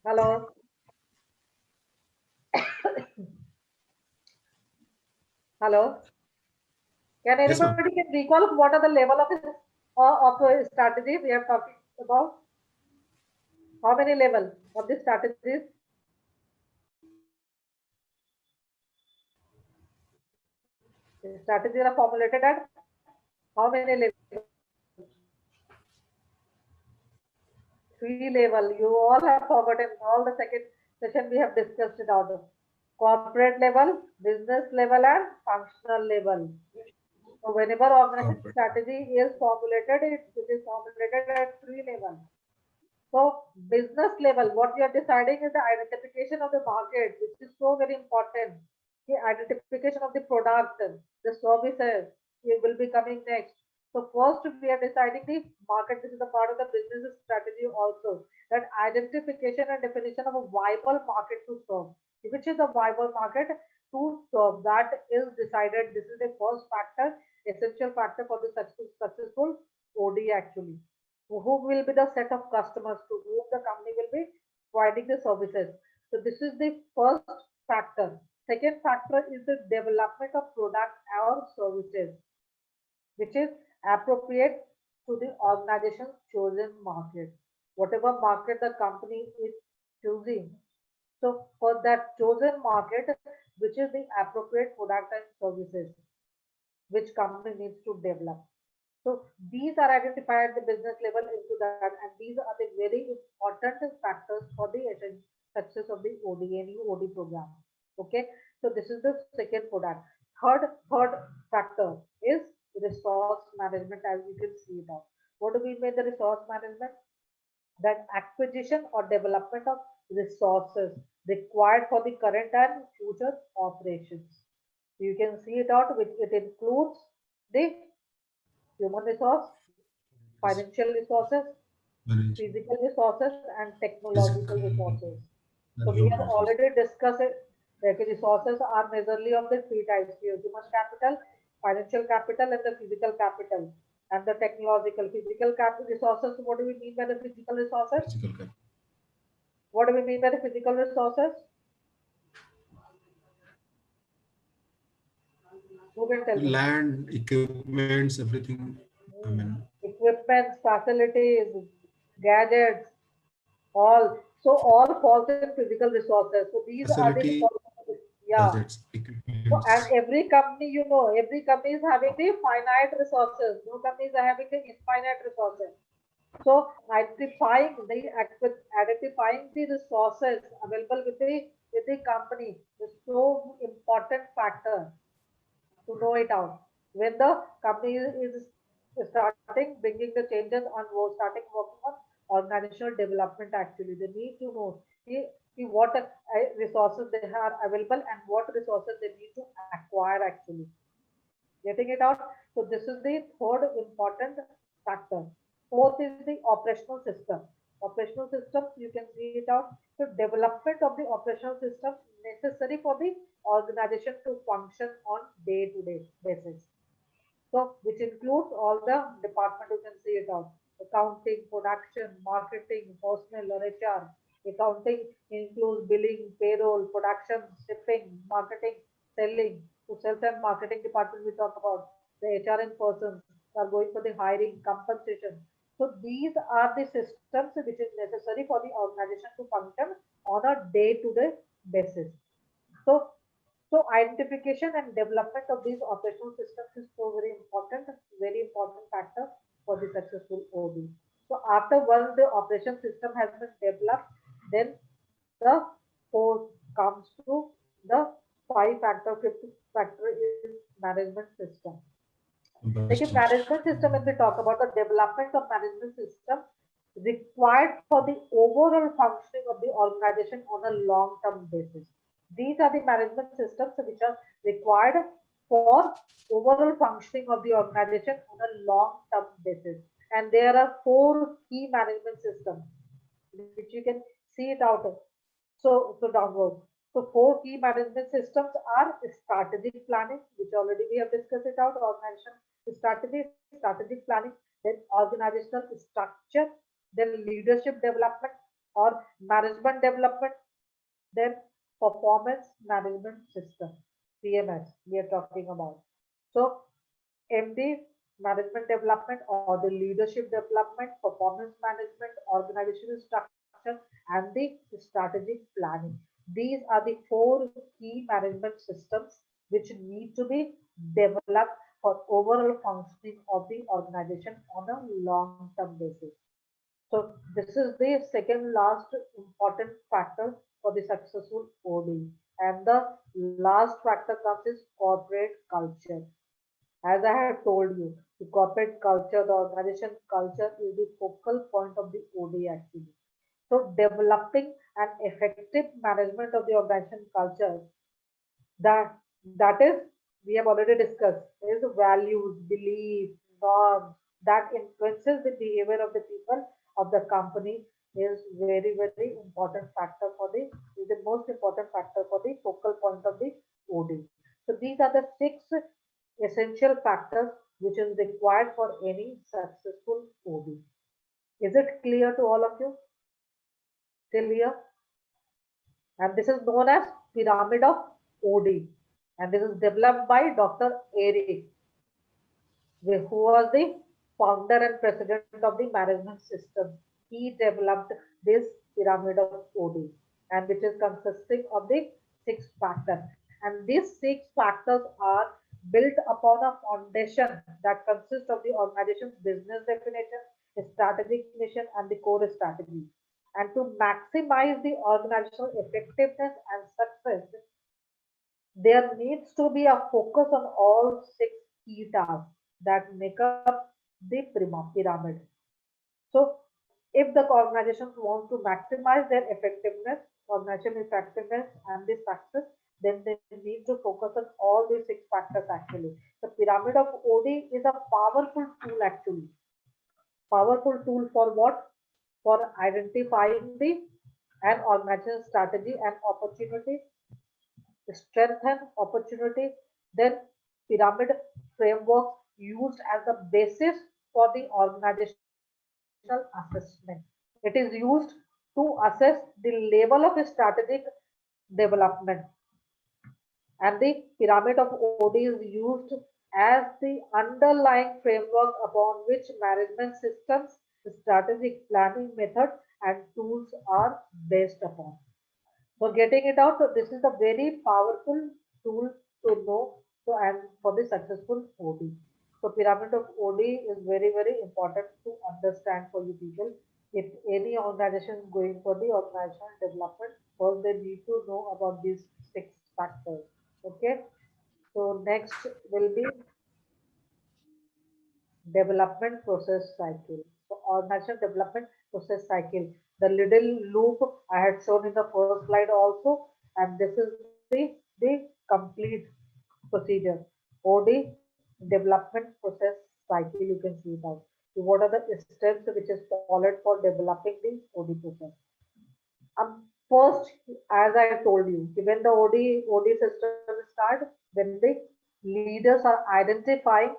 Hello. Hello. Can Yes, ma'am. anybody can recall what are the level of strategy we are talking about? How many level of the strategies? The strategies are formulated at how many levels? 3 level. You all have forgotten all the second session we have discussed it out of corporate level, business level, and functional level. So whenever organization Corporate. strategy is formulated, it is formulated at 3 levels. So business level, what we are deciding is the identification of the market, which is so very important. The identification of the product, the services, it will be coming next. So first we are deciding the market. This is a part of the business strategy also. That identification and definition of a viable market to serve. Which is a viable market to serve? That is decided. This is the first factor, essential factor for the successful OD actually. Who will be the set of customers to whom the company will be providing the services. So this is the first factor. Second factor is the development of product or services, which is appropriate to the organization's chosen market. Whatever market the company is choosing, so for that chosen market, which is the appropriate product and services which company needs to develop. So these are identified at the business level into that, and these are the very important factors for the success of the OD program. Okay, so this is the second product. Third factor is resource management, as you can see now. What do we mean the resource management? That acquisition or development of resources required for the current and future operations. You can see it out, which it includes the human resource, financial resources, physical resources, and technological resources. So we have already discussed it. That resources are majorly of the three types: human capital, financial capital, and the physical capital. And the technological, physical capital resources. What do we mean by the physical resources? What do we mean by the physical resources? Who can tell me? Land, equipments, everything. I mean, Equipments, facilities, gadgets, all. So all falls in physical resources. So these are the facility, yeah. budgets, So, and equipments. every company, you know, every company is having the finite resources. No companies are having the infinite resources. So identifying the resources available with the company is so important factor to know it out. When the company is starting bringing the changes on starting working on organizational development, actually they need to know what resources they have available and what resources they need to acquire, actually getting it out. So this is the third important factor. Fourth is the operational system. Operational systems, you can see it out. So development of the operational system necessary for the organization to function on day-to-day basis. So which includes all the department, you can see it out. Accounting, production, marketing, personnel or HR. Accounting includes billing, payroll, production, shipping, marketing, selling. So sales and marketing department we talk about. The HR and persons are going for the hiring, compensation. So these are the systems which is necessary for the organization to function on a day-to-day basis. So identification and development of these operational systems is so very important factor for the successful OD. So after once the operation system has been developed, then the fourth comes to the fifth factor is management system. Like a management system, when we talk about the development of management system required for the overall functioning of the organization on a long-term basis. These are the management systems which are required for overall functioning of the organization on a long-term basis. And there are four key management systems, which you can see it out of. So downward. So four key management systems are strategic planning, which already we have discussed it out, organization strategic planning, then organizational structure, then leadership development or management development, then performance management system, PMS we are talking about. So MD, management development or the leadership development, performance management, organizational structure, and the strategic planning. These are the four key management systems which need to be developed for overall functioning of the organization on a long-term basis. So this is the second last important factor for the successful OD. And the last factor comes is corporate culture. As I have told you, the corporate culture, the organization culture is the focal point of the OD actually. So developing an effective management of the organization culture, that is, we have already discussed, is values, beliefs, norms that influences the behavior of the people of the company is very important factor for is the most important factor for the focal point of the OD. So these are the six essential factors which is required for any successful OD. Is it clear to all of you? Till here? And this is known as pyramid of OD. And this is developed by Dr. Eric, who was the founder and president of the management system. He developed this pyramid of OD, and which is consisting of the six factors. And these six factors are built upon a foundation that consists of the organization's business definition, strategic mission, and the core strategy. And to maximize the organizational effectiveness and success, there needs to be a focus on all six key tasks that make up the pyramid. So, if the organizations want to maximize their effectiveness, organizational effectiveness, and the success, then they need to focus on all these six factors actually. The pyramid of OD is a powerful tool actually. Powerful tool for what? For identifying the an organizational strategy and opportunity, strengthen opportunity, then pyramid framework used as the basis for the organizational assessment. It is used to assess the level of strategic development, and the pyramid of OD is used as the underlying framework upon which management systems, strategic planning methods, and tools are based upon. For getting it out, so this is a very powerful tool to know, so and for the successful OD. So pyramid of OD is very, very important to understand for you people. If any organization is going for the organizational development, first they need to know about these six factors. Okay. So next will be development process cycle. So organizational development process cycle. The little loop I had shown in the first slide also, and this is the complete procedure. OD development process cycle. You can see it out. So what are the steps which is followed for developing the OD process? First, as I told you, when the OD system start, when the leaders are identifying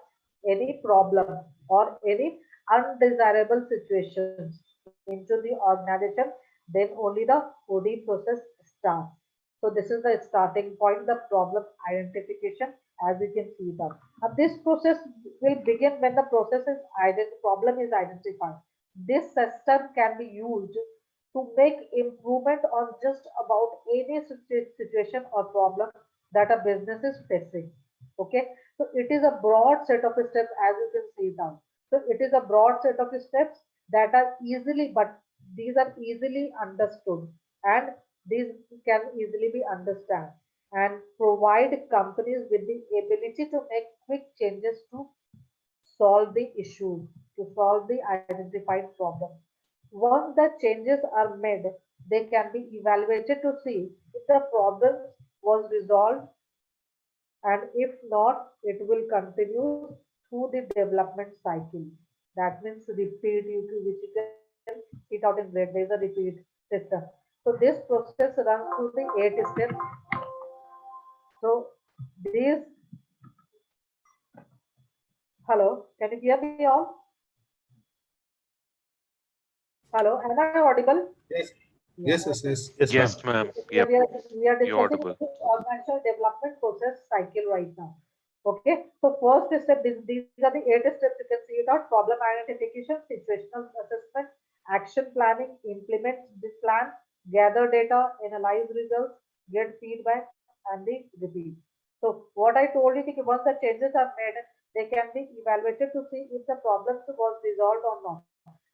any problem or any undesirable situations into the organization, then only the OD process starts. So this is the starting point, the problem identification, as you can see that. Now this process will begin when the problem is identified. This system can be used to make improvement on just about any situation or problem that a business is facing. Okay, so it is a broad set of steps as you can see now. So it is a broad set of steps that are easily, but these are easily understood, and these can easily be understand and provide companies with the ability to make quick changes to solve the issue, to solve the identified problem. Once the changes are made, they can be evaluated to see if the problem was resolved, and if not, it will continue through the development cycle. That means repeat, which you can see it out in red, there is a repeat system. So this process runs through the 8 steps. So these, hello, can you hear me all? Hello, am I audible? Yes. Yeah, Yes, yes, okay. yes. Yes, ma'am. Yes, ma'am. Yeah, Yep. we are You're discussing audible. the organizational development process cycle right now. Okay, so first step, these are the 8 steps. You can see it out: problem identification, situational assessment, action planning, implement the plan, gather data, analyze results, get feedback, and the repeat. So what I told you, that once the changes are made, they can be evaluated to see if the problems was resolved or not.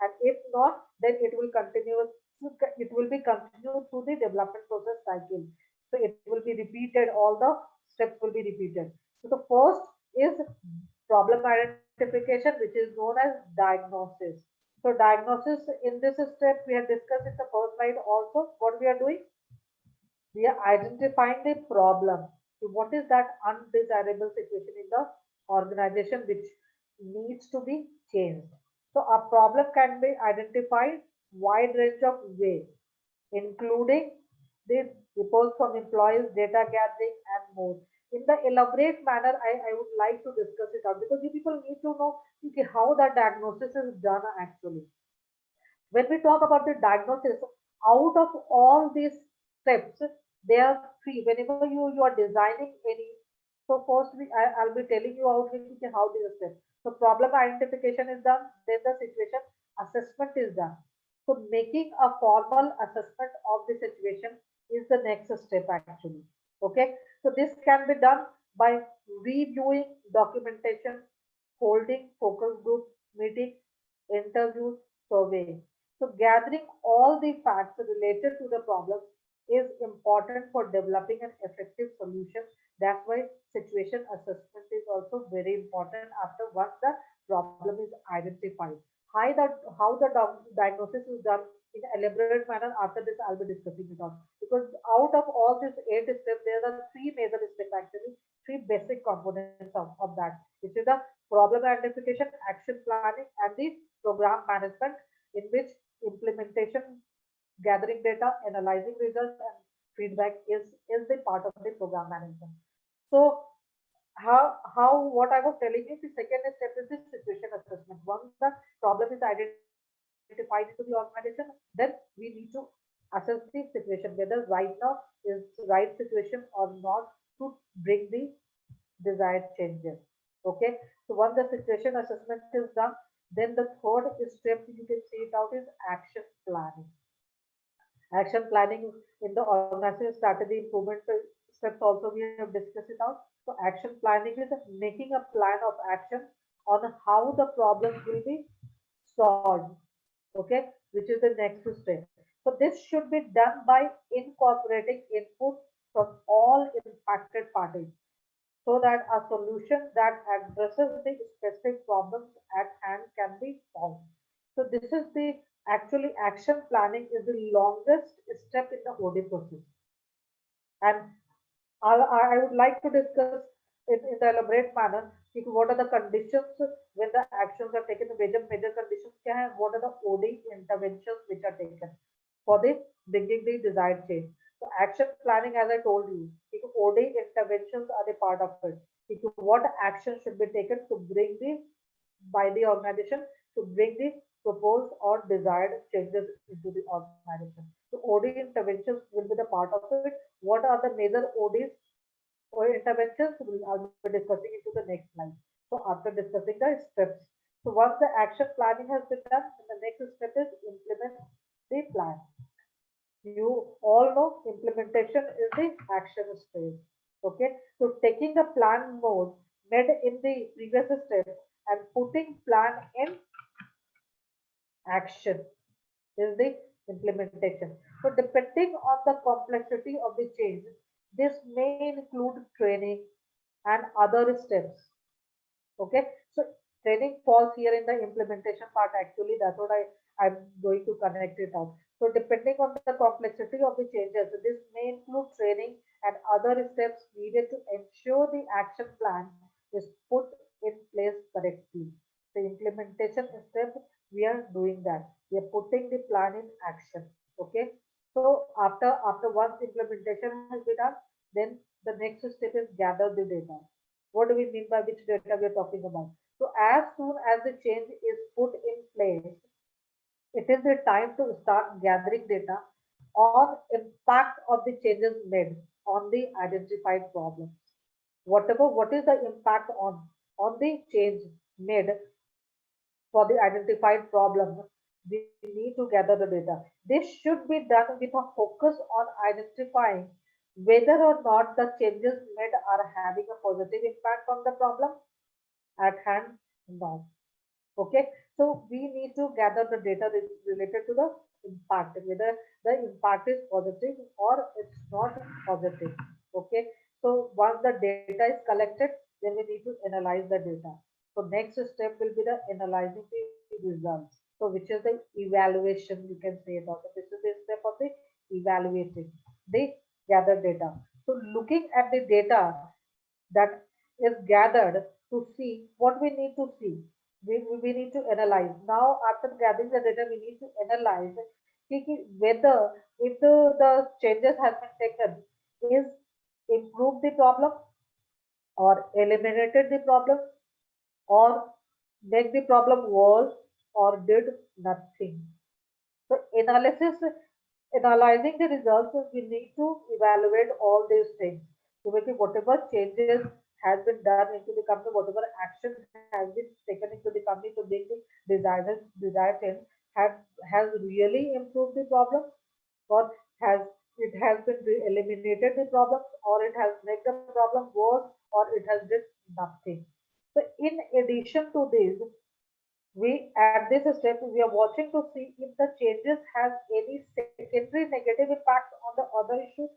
And if not, then it will continue. It will be continued through the development process cycle. So it will be repeated. All the steps will be repeated. So the first is problem identification, which is known as diagnosis. So diagnosis, in this step we have discussed in the first slide also. What we are doing? We are identifying the problem. So what is that undesirable situation in the organization which needs to be changed? So a problem can be identified wide range of ways, including the reports from employees, data gathering, and more. In the elaborate manner, I would like to discuss it out because you people need to know, okay, how the diagnosis is done actually. When we talk about the diagnosis, out of all these steps, they are three. Whenever you are designing any, so first I'll be telling you out how these steps. So problem identification is done, then the situation assessment is done. So making a formal assessment of the situation is the next step actually. Okay, so this can be done by reviewing documentation, holding focus group meeting, interviews, surveying. So gathering all the facts related to the problem is important for developing an effective solution. That's why situation assessment is also very important after once the problem is identified. How the diagnosis is done in elaborate manner, after this I'll be discussing it on. Because out of all these 8 steps, there are three major steps actually, three basic components of that, which is the problem identification, action planning, and the program management, in which implementation, gathering data, analyzing results, and feedback is the part of the program management. So how what I was telling you, the second step is the situation assessment. Once the problem is identified into the organization, then we need to assess the situation whether right now is right situation or not to bring the desired changes. Okay, so once the situation assessment is done, then the third step you can see it out is action planning. Action planning in the organization strategy improvement steps also we have discussed it out. So action planning is making a plan of action on how the problem will be solved. Okay, which is the next step. So this should be done by incorporating input from all impacted parties so that a solution that addresses the specific problems at hand can be found. So this is the actually action planning is the longest step in the OD process. And I would like to discuss in the elaborate manner what are the conditions when the actions are taken, the major conditions kya hai, what are the OD interventions which are taken for the bringing the desired change. So action planning, as I told you, OD interventions are the part of it. What action should be taken to bring the by the organization to bring the proposed or desired changes into the organization. So OD interventions will be the part of it. What are the major ODs or interventions? I'll be discussing into the next slide. So after discussing the steps, so once the action planning has been done, the next step is implement the plan. You all know implementation is the action stage. Okay, so taking the plan mode made in the previous step and putting plan in action is the implementation. So depending on the complexity of the change, this may include training and other steps. Okay, so training falls here in the implementation part actually. That's what I'm going to connect it out. So depending on the complexity of the changes, this may include training and other steps needed to ensure the action plan is put in place correctly. The implementation step, we are doing that. We are putting the plan in action. Okay. So after once implementation has been done, then the next step is gather the data. What do we mean by which data we are talking about? So as soon as the change is put in place, it is the time to start gathering data on impact of the changes made on the identified problems. What is the impact on the change made for the identified problem? We need to gather the data. This should be done with a focus on identifying whether or not the changes made are having a positive impact on the problem at hand. No. Okay, so we need to gather the data related to the impact, whether the impact is positive or it's not positive. Okay, so once the data is collected, then we need to analyze the data. So next step will be the analyzing the results. So which is the evaluation, you can say it also. This is the step of the evaluating the gathered data. So looking at the data that is gathered to see what we need to see. We need to analyze. Now, after gathering the data, we need to analyze whether if the changes have been taken is improved the problem or eliminated the problem or make the problem worse or did nothing. So analysis analyzing the results, we need to evaluate all these things. So maybe whatever changes has been done into the company, whatever action has been taken into the company to bring the desired change, has has really improved the problem, or has it has been eliminated the problem, or it has made the problem worse, or it has did nothing. So in addition to this, we at this step we are watching to see if the changes has any secondary negative impact on the other issues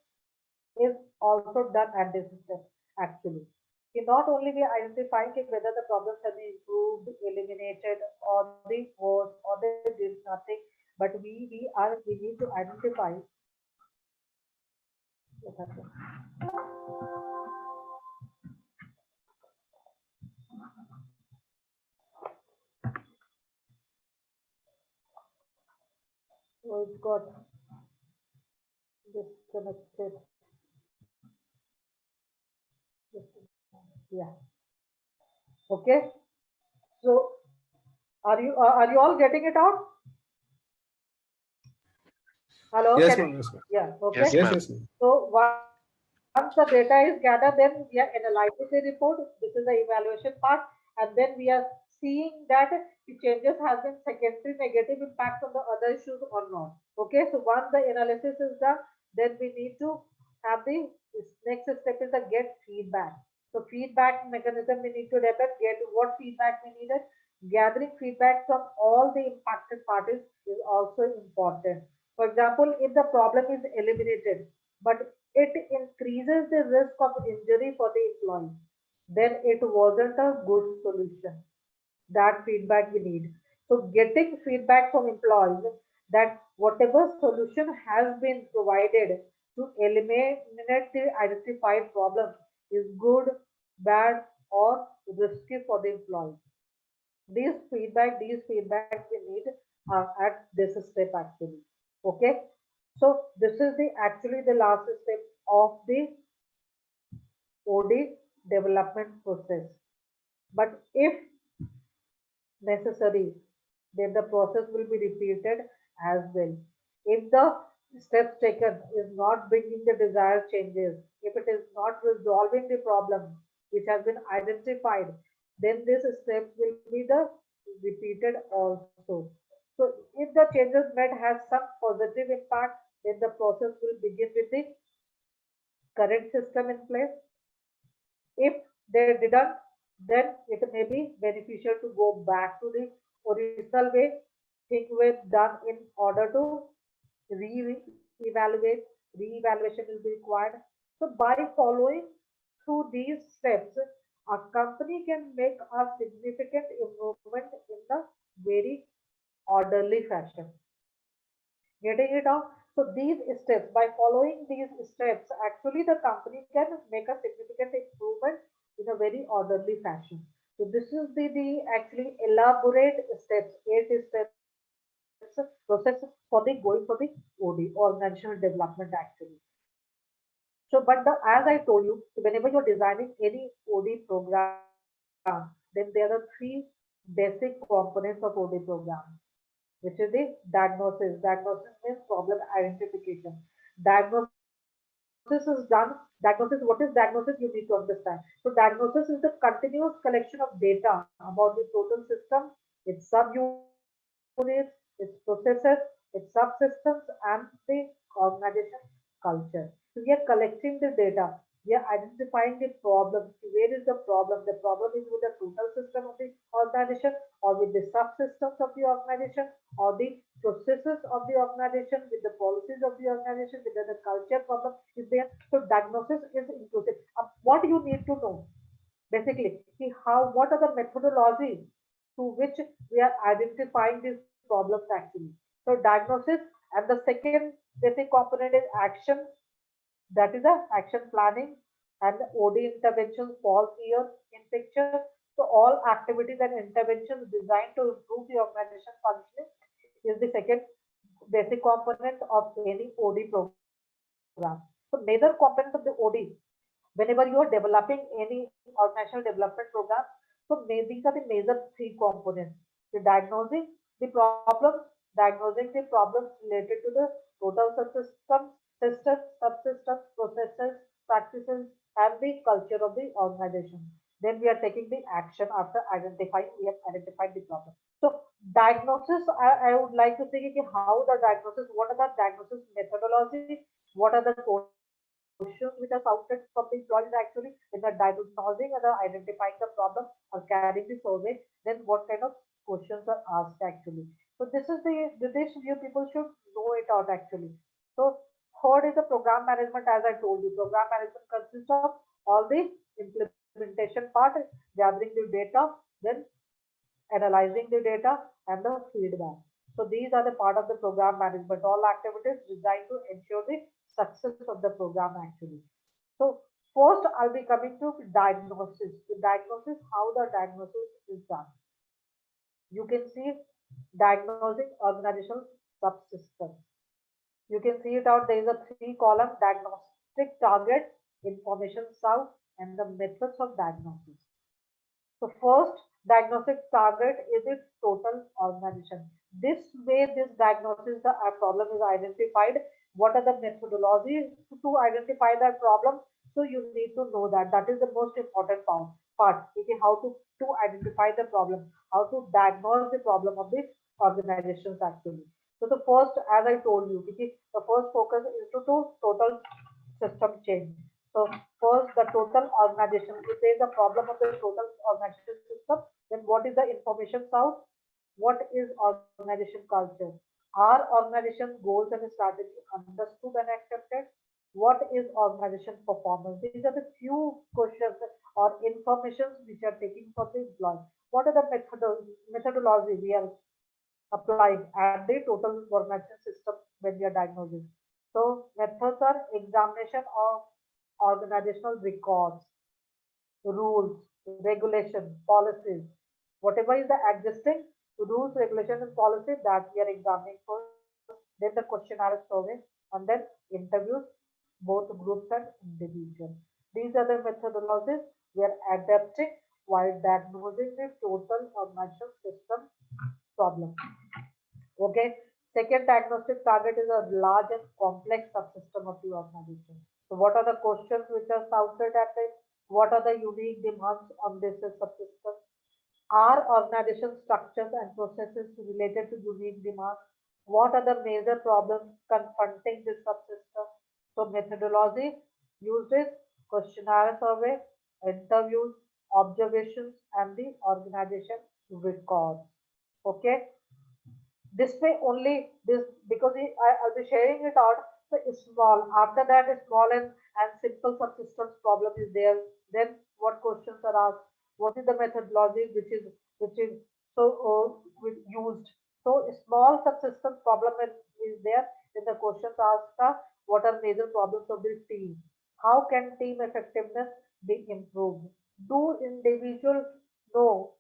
is also done at this step actually. Not only we are identifying whether the problems have been improved, eliminated, or the worse, or they did nothing, but we need to identify what happened. So it got disconnected. Yeah. Okay. So are you all getting it out? Hello. Yes, Can ma'am. Yes, ma'am. yeah. Okay. Yes, Yes, ma'am. yes, ma'am. So once the data is gathered, then we are analyzing the report. This is the evaluation part, and then we are seeing that the changes has been secondary negative impact on the other issues or not. Okay. So once the analysis is done, then we need to have the next step is the get feedback. So feedback mechanism we need to develop. Get what feedback we needed. Gathering feedback from all the impacted parties is also important. For example, if the problem is eliminated, but it increases the risk of injury for the employee, then it wasn't a good solution. That feedback we need. So getting feedback from employees that whatever solution has been provided to eliminate the identified problem is good, bad, or risky for the employee. These feedback we need at this step actually. Okay. So this is the actually the last step of the OD development process. But if necessary, then the process will be repeated as well. If the steps taken is not bringing the desired changes, if it is not resolving the problem which has been identified, then this step will be the repeated also. So if the changes made has some positive impact, then the process will begin with the current system in place. If they didn't, then it may be beneficial to go back to the original way, things were done in order to re-evaluate, re-evaluation will be required. So by following through these steps, a company can make a significant improvement in the very orderly fashion. Getting it out? So these steps, by following these steps, actually the company can make a significant improvement in a very orderly fashion. So this is the actually elaborate steps, 8 steps process for the going for the OD, organizational development actually. So, but as I told you, whenever you're designing any OD program, then there are three basic components of OD program, which is the diagnosis. Diagnosis means problem identification. Diagnosis is done. Diagnosis, what is diagnosis? You need to understand. So diagnosis is the continuous collection of data about the total system, its subunits, its processes, its subsystems, and the organization culture. So we are collecting the data. We are identifying the problem. Where is the problem? The problem is with the total system of the organization, or with the subsystems of the organization, or the processes of the organization, with the policies of the organization, whether the culture problem is there. So diagnosis is inclusive. What you need to know basically, see how what are the methodologies through which we are identifying these problems actually. So diagnosis, and the second basic component is action, that is a action planning, and the OD interventions falls here in picture. So all activities and interventions designed to improve the organization functioning is the second basic component of any OD program. So major components of the OD, whenever you are developing any organizational development program, so these are the major three components: the diagnosing the problem, diagnosing the problems related to the total systems, subsystems, processes, practices, and the culture of the organization. Then we are taking the action after identifying, we have identified the problem. So diagnosis, I would like to say how the diagnosis, what are the diagnosis methodology, what are the questions which are sounded from the employees actually when they're diagnosing and identifying the problem or carrying the survey, then what kind of questions are asked actually. So this you people should know it out actually. So third is the program management. As I told you, program management consists of all the implementation part, gathering the data, then analyzing the data and the feedback. So these are the part of the program management, all activities designed to ensure the success of the program actually. So first I'll be coming to diagnosis. The diagnosis, how the diagnosis is done. You can see diagnosing organizational subsystems. You can see it out. There is a three-column diagnostic target, information source, and the methods of diagnosis. So first diagnostic target is its total organization. This way, this diagnosis, the problem is identified. What are the methodologies to identify that problem? So you need to know that. That is the most important part. Okay, how to identify the problem, how to diagnose the problem of the organizations actually. So the first, as I told you, okay, the first focus is to do total system change. So first, the total organization. If there is a problem of the total organization system, then what is the information source? What is organization culture? Are organization goals and strategy understood and accepted? What is organization performance? These are the few questions or informations which are taken from the employee. What are the methodology we are applying at the total organization system when we are diagnosing? So methods are examination of organizational records, rules, regulation, policies, whatever is the existing rules, regulation, and policy that we are examining first, then the questionnaire survey, and then interviews, both groups and individuals. These are the methodologies we are adapting while diagnosing the total organizational system problem. Okay. Second diagnostic target is a large and complex subsystem of the organization. So what are the questions which are sounded at it? What are the unique demands on this subsystem? Are organization structures and processes related to unique demands? What are the major problems confronting this subsystem? So methodology used is questionnaire survey, interviews, observations, and the organization records. Okay, this way only this because I'll be sharing it out. So it's small, after that a small and simple subsystems problem is there. Then what questions are asked? What is the methodology which is so used? So a small subsystems problem is there. Then the questions asked are what are major problems of the team? How can team effectiveness be improved? Do individuals know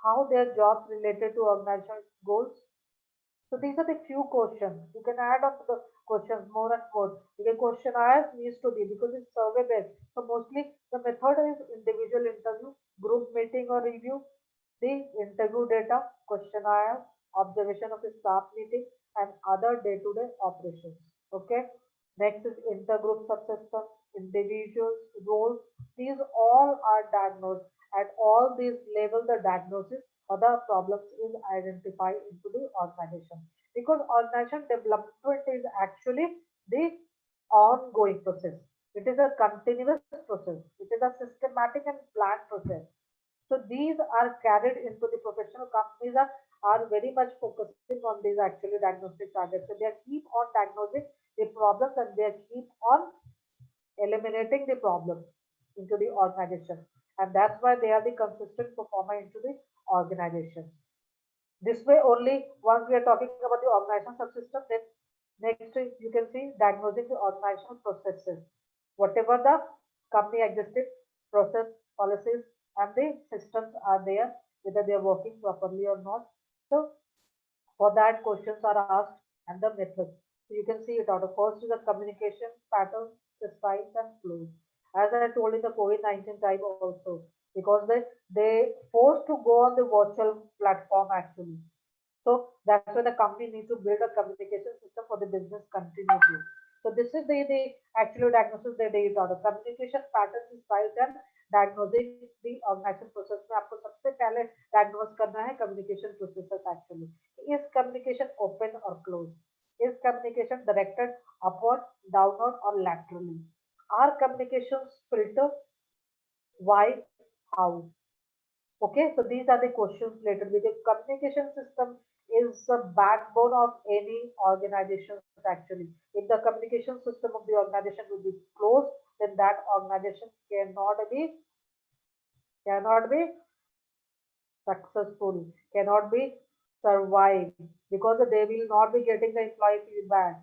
how their jobs related to organizational goals? So these are the few questions. You can add on to the questions more and more. The questionnaire needs to be because it's survey based. So mostly the method is individual interview, group meeting or review, the interview data, questionnaire, observation of the staff meeting, and other day-to-day operations. Okay. Next is intergroup subsystem, individuals, roles. These all are diagnosed. At all these level, the diagnosis or the problems is identified into the organization. Because organization development is actually the ongoing process. It is a continuous process. It is a systematic and planned process. So these are carried into the professional companies are very much focusing on these actually diagnostic targets. So they keep on diagnosing the problems and they keep on eliminating the problems into the organization. And that's why they are the consistent performer into the organization. This way only, once we are talking about the organizational subsystem, then next you can see diagnosing the organizational processes. Whatever the company existing process, policies, and the systems are there, whether they are working properly or not. So for that, questions are asked and the methods. So you can see it out. First is the communication patterns, the styles and flows. As I told in the COVID-19 time also, because they forced to go on the virtual platform actually. So that's why the company needs to build a communication system for the business continuity. So this is the actual diagnosis that they taught. Communication patterns, styles and diagnosing the organization process में आपको सबसे पहले diagnose करना है communication processes actually. Is communication open or closed? Is communication directed upward, downward or laterally? Are communications filtered? Why? How? Okay, so these are the questions related with the communication system is the backbone of any organization actually. If the communication system of the organization will be closed, then that organization cannot be successful, cannot be survive because they will not be getting the employee feedback.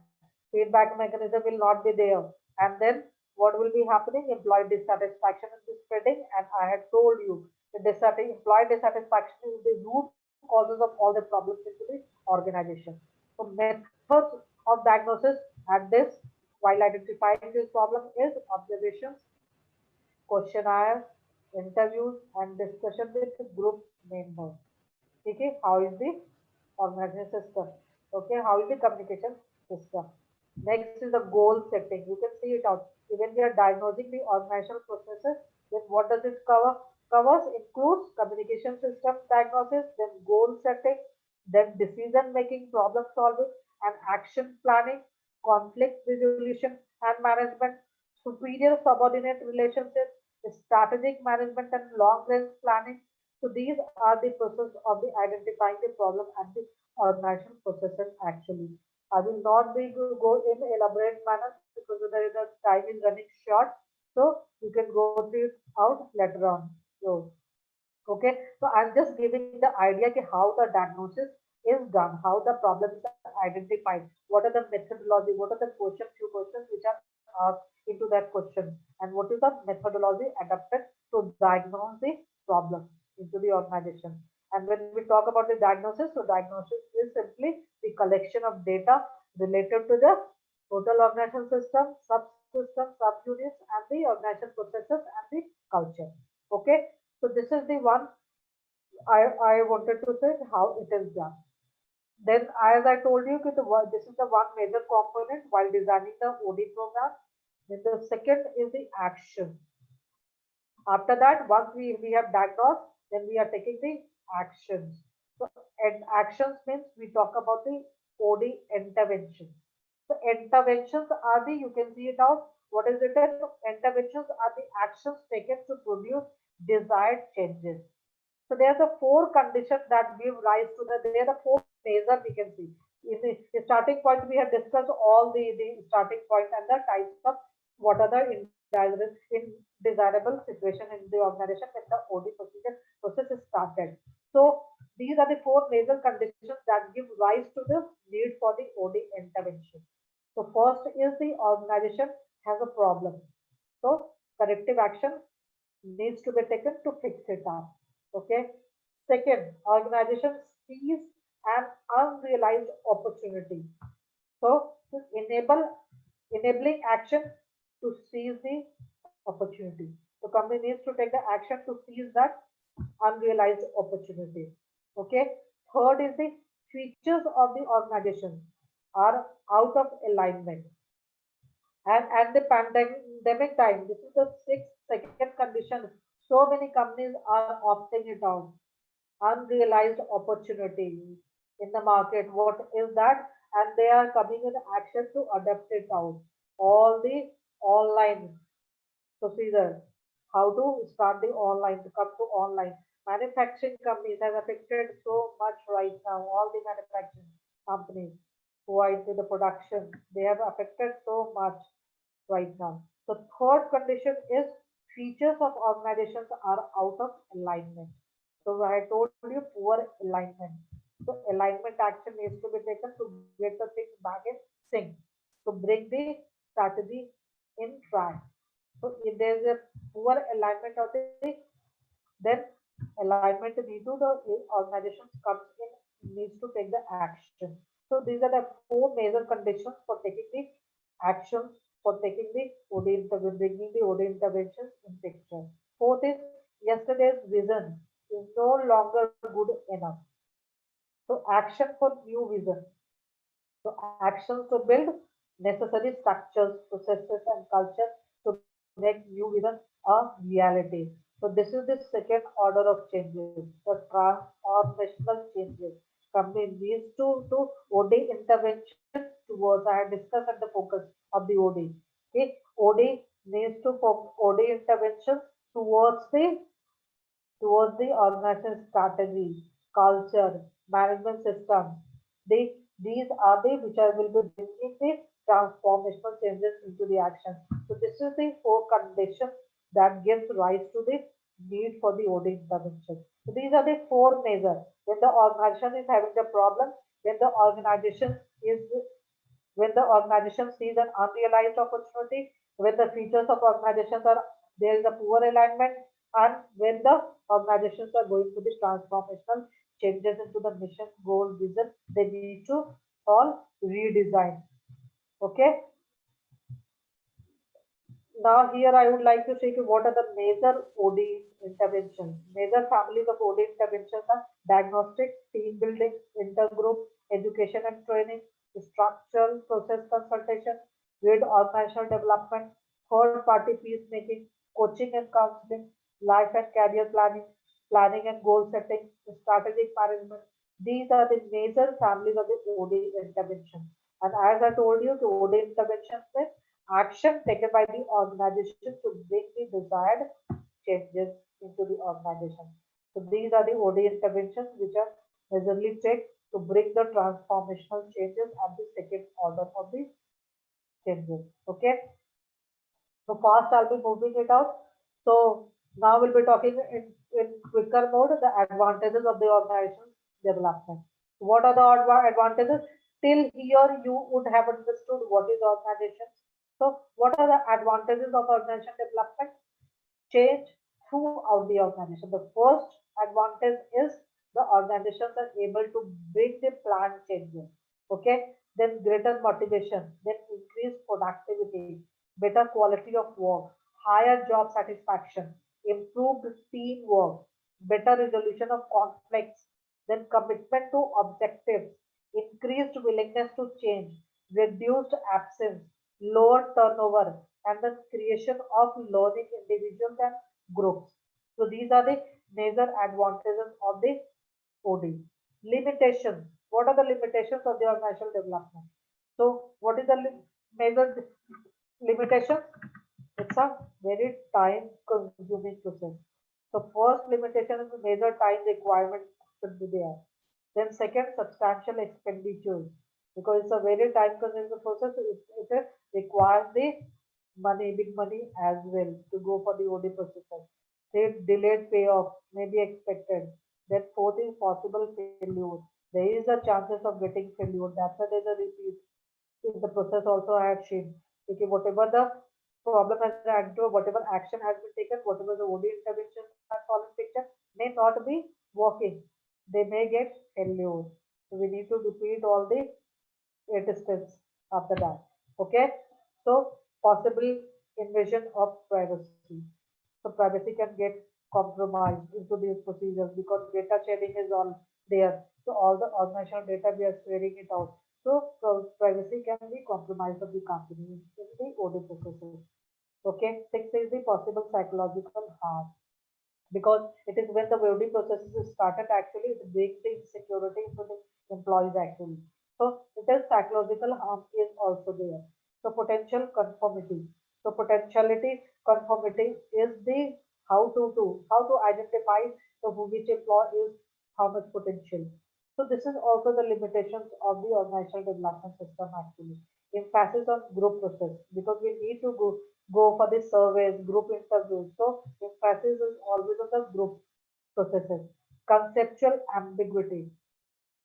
Feedback mechanism will not be there. And then what will be happening? Employee dissatisfaction is spreading. And I had told you the employee dissatisfaction is the root causes of all the problems into the organization. So methods of diagnosis at this while identifying this problem is observations, questionnaire, interviews, and discussion with the group members. Okay, how is the organization system? Okay, how is the communication system? Next is the goal setting. You can see it out. When we are diagnosing the organizational processes, then what does it cover? Covers includes communication system diagnosis, then goal setting, then decision making, problem solving, and action planning, conflict resolution and management, superior subordinate relationships, strategic management, and long range planning. So these are the process of the identifying the problem and the organizational processes actually. I will not be go in elaborate manner because the time is running short. So you can go through it out later on. So okay, so I'm just giving the idea कि how the diagnosis is done, how the problem is identified, what are the methodology, what are the few questions which are asked into that question, and what is the methodology adapted to diagnose the problem into the organization. And when we talk about the diagnosis, so diagnosis is simply the collection of data related to the total organizational system, subsystem, subunits, and the organizational processes and the culture. Okay, so this is the one I wanted to say how it is done. Then, as I told you, this is the one major component while designing the OD program. Then the second is the action. After that, once we have diagnosed, then we are taking the actions. So, and actions means we talk about the OD interventions. So, interventions are the, you can see it out. What is it? Interventions are the actions taken to produce desired changes. So there are the four conditions that give rise to there are the four measures we can see. In the starting point, we have discussed all the starting point and the types of what are the indesirable situation in the organization when the OD process is started. So these are the four major conditions that give rise to the need for the OD intervention. So first is the organization has a problem. So corrective action needs to be taken to fix it up. Okay. Second, organization sees an unrealized opportunity. So to enabling action to seize the opportunity. So company needs to take the action to seize that unrealized opportunity. Okay. Third is the features of the organization are out of alignment. And at the pandemic time, this is the second condition. So many companies are opting it out. Unrealized opportunity in the market. What is that? And they are coming in action to adapt it out. All the online procedure, how to start the online, to come to online. Manufacturing companies have affected so much right now. All the manufacturing companies who are into the production, they have affected so much right now. The third condition is features of organizations are out of alignment. So I told you poor alignment. So alignment action needs to be taken to get the things back in sync, to bring the strategy in track. So if there is a poor alignment of the, then alignment need to the organization comes in needs to take the action. So these are the four major conditions for taking the actions for taking the OD bringing the OD interventions in picture. Fourth is yesterday's vision is no longer good enough. So action for new vision. So actions to build necessary structures, processes, and culture to make new vision a reality. So this is the second order of changes, the transformational changes. Company needs to OD intervention towards, I have discussed at the focus of the OD. Okay, OD needs to OD intervention towards the organization strategy, culture, management system. These are the which I will be bringing the transformational changes into the action. So this is the four conditions that gives rise to the need for the OD intervention. So these are the four measures. When the organization is having the problem, when the organization is when the organization sees an unrealized opportunity, when the features of organizations are there is a poor alignment, and when the organizations are going through the transformational changes into the mission, goal, vision, they need to all redesign. Okay. Now here I would like to say what are the major OD interventions. Major families of OD interventions are diagnostic, team building, intergroup, education and training, structural process consultation, grid organizational development, third party peacemaking, coaching and counseling, life and career planning, planning and goal setting, strategic management. These are the major families of the OD intervention. And as I told you, the OD interventions means action taken by the organization to bring the desired changes into the organization. So these are the OD interventions which are majorly take to bring the transformational changes at the second order of the changes. Okay. So fast I'll be moving it out. So now we'll be talking in quicker mode the advantages of the organization development. What are the advantages? Till here you would have understood what is organization. So what are the advantages of organization development? Change throughout the organization. The first advantage is the organizations are able to bring the plan changes. Okay, then greater motivation, then increased productivity, better quality of work, higher job satisfaction, improved teamwork, better resolution of conflicts, then commitment to objectives, increased willingness to change, reduced absence, lower turnover, and the creation of learning individuals and groups. So these are the major advantages of the OD. Limitations. What are the limitations of the organizational development? So what is the major limitation? It's a very time consuming process. So first limitation is the major time requirement should be there. Then second, substantial expenditures, because it's a very time consuming process. It requires the money, big money as well to go for the OD process. Third, delayed payoff may be expected. Then fourth is possible failure. There is a chances of getting failure. That's why there's a repeat in the process also I have seen. Okay, whatever the problem has been to, whatever action has been taken, whatever the OD interventions are solving picture may not be working. They may get failure. So we need to repeat all the 8 steps after that. Okay. So possible invasion of privacy. So privacy can get compromised into these procedures because data sharing is all there. So all the organizational data we are sharing it out. So privacy can be compromised of the company in the OD processes. Okay. Six is the possible psychological harm because it is when the welding process is started actually it brings the insecurity into the employees actually. So it is psychological harm is also there. So potential conformity. So potentiality conformity is the how to identify the which employee is how much potential. So this is also the limitations of the organizational development system actually. Emphasis on group process because we need to go for the surveys, group interviews. So emphasis is always on the group processes. Conceptual ambiguity,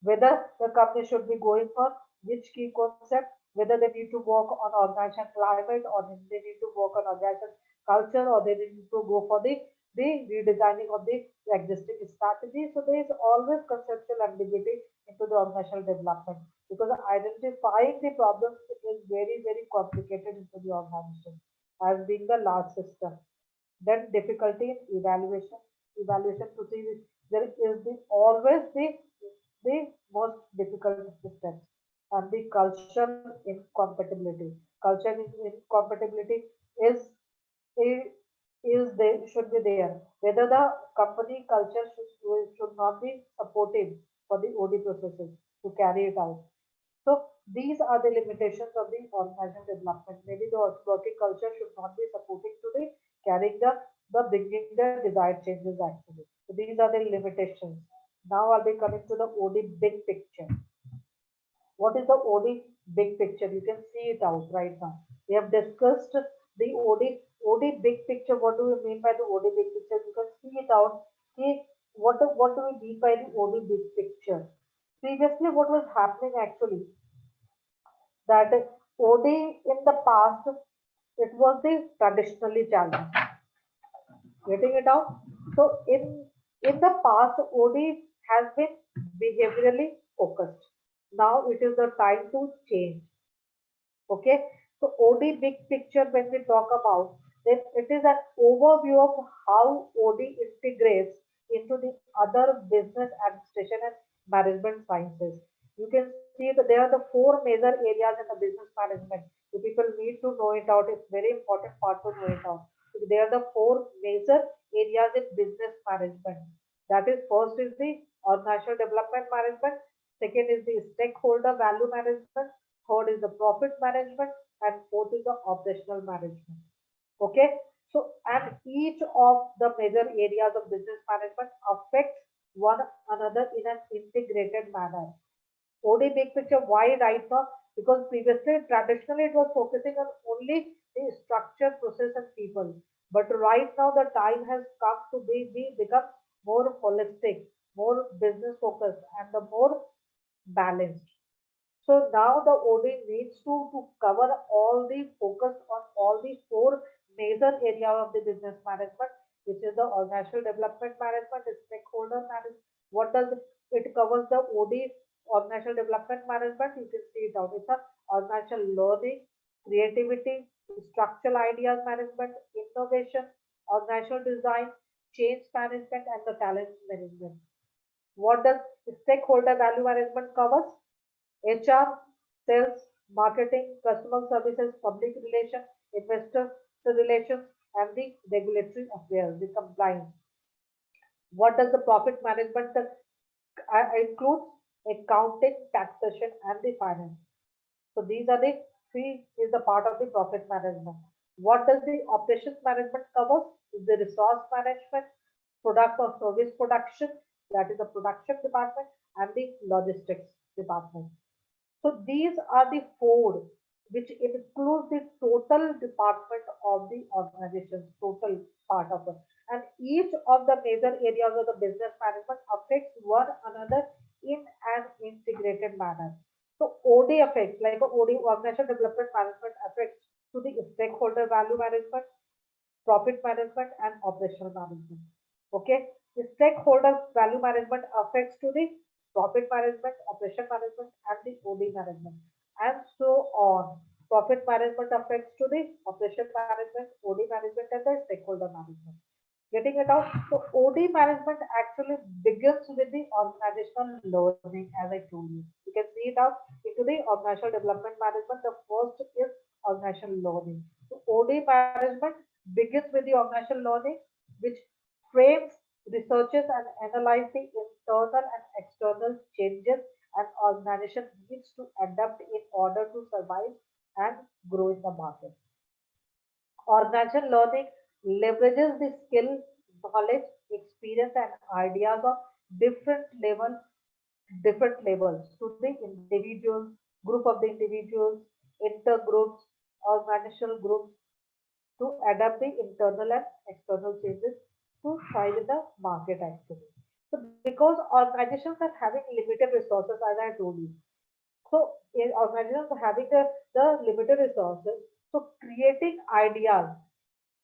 whether the company should be going for which key concept, whether they need to work on organization climate or they need to work on organization culture or they need to go for the redesigning of the existing strategy. So there is always conceptual ambiguity into the organizational development because identifying the problems is very, very complicated into the organization as being the large system. Then difficulty in evaluation to see there is the always the the most difficult steps. And the cultural incompatibility. Cultural incompatibility is i- is there should be there. Whether the company culture should not be supportive for the OD processes to carry it out. So these are the limitations of the organizational development. Maybe the working culture should not be supporting to the carrying the bringing the desired changes actually. So these are the limitations. Now I'll be coming to the OD big picture. What is the OD big picture? You can see it out right now. We have discussed the OD big picture. What do we mean by the OD big picture? You can see it out. See what do we mean by the OD big picture? Previously, what was happening actually that OD in the past it was the traditionally challenged. Getting it out? So in the past, OD has been behaviorally focused. Now it is the time to change. Okay, so OD big picture when we talk about, then it is an overview of how OD integrates into the other business administration and management sciences. You can see that there are the four major areas in the business management. So people need to know it out. It's very important part to know it out. So there are the four major areas in business management. That is, first is the organizational development management. Second is the stakeholder value management. Third is the profit management, and fourth is the operational management. Okay, so and each of the major areas of business management affects one another in an integrated manner. OD big picture, why right now? Because previously, traditionally, it was focusing on only the structure, process, and people. But right now, the time has come to be become more holistic, more business focused, and the more balanced. So now the OD needs to cover all the focus on all the four major area of the business management, which is the organizational development management, the stakeholder management. What does it covers the OD organizational development management? You can see it out. It's a organizational learning, creativity, structural ideas management, innovation, organizational design, change management, and the talent management. What does stakeholder value management covers? HR, sales, marketing, customer services, public relations, investor relations, and the regulatory affairs, the compliance. What does the profit management include? Accounting, taxation, and the finance. So these are the three is the part of the profit management. What does the operations management cover? Is the resource management, product or service production, that is the production department, and the logistics department. So these are the four which includes the total department of the organization, total part of it. And each of the major areas of the business management affects one another in an integrated manner. So OD affects, like OD, organizational development management affects to the stakeholder value management, profit management, and operational management. Okay, the stakeholder value management affects to the profit management, operation management, and the OD management, and so on. Profit management affects to the operation management, OD management, and the stakeholder management. Getting it out? So OD management actually begins with the organizational learning, as I told you. You can see it out into the organizational development management. The first is organizational learning. So OD management begins with the organizational learning, which frames, researches, and analyzes the internal and external changes an organization needs to adapt in order to survive and grow in the market. Organizational learning leverages the skill, knowledge, experience, and ideas of different level, different levels to the individuals, group of the individuals, intergroups, organizational groups to adapt the internal and external changes to thrive in the market actually. So because organizations are having limited resources, as I told you, so in organizations having the limited resources, so creating ideas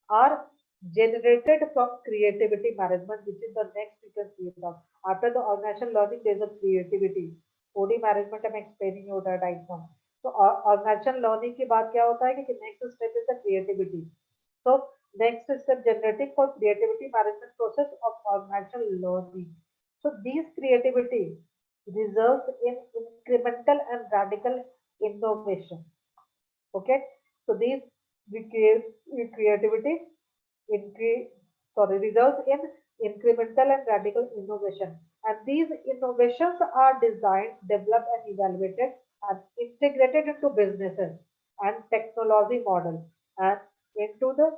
are generated from creativity management, which is the next you can see it now. After the organizational learning, there's a creativity. OD management I'm explaining you that right now. So organizational learning के बाद क्या होता है कि next step is the creativity. So next step generating for creativity management process of organizational learning. So these creativity results in incremental and radical innovation. Okay, so these creativity incre- results in incremental and radical innovation. And these innovations are designed, developed, and evaluated and integrated into businesses and technology model and into the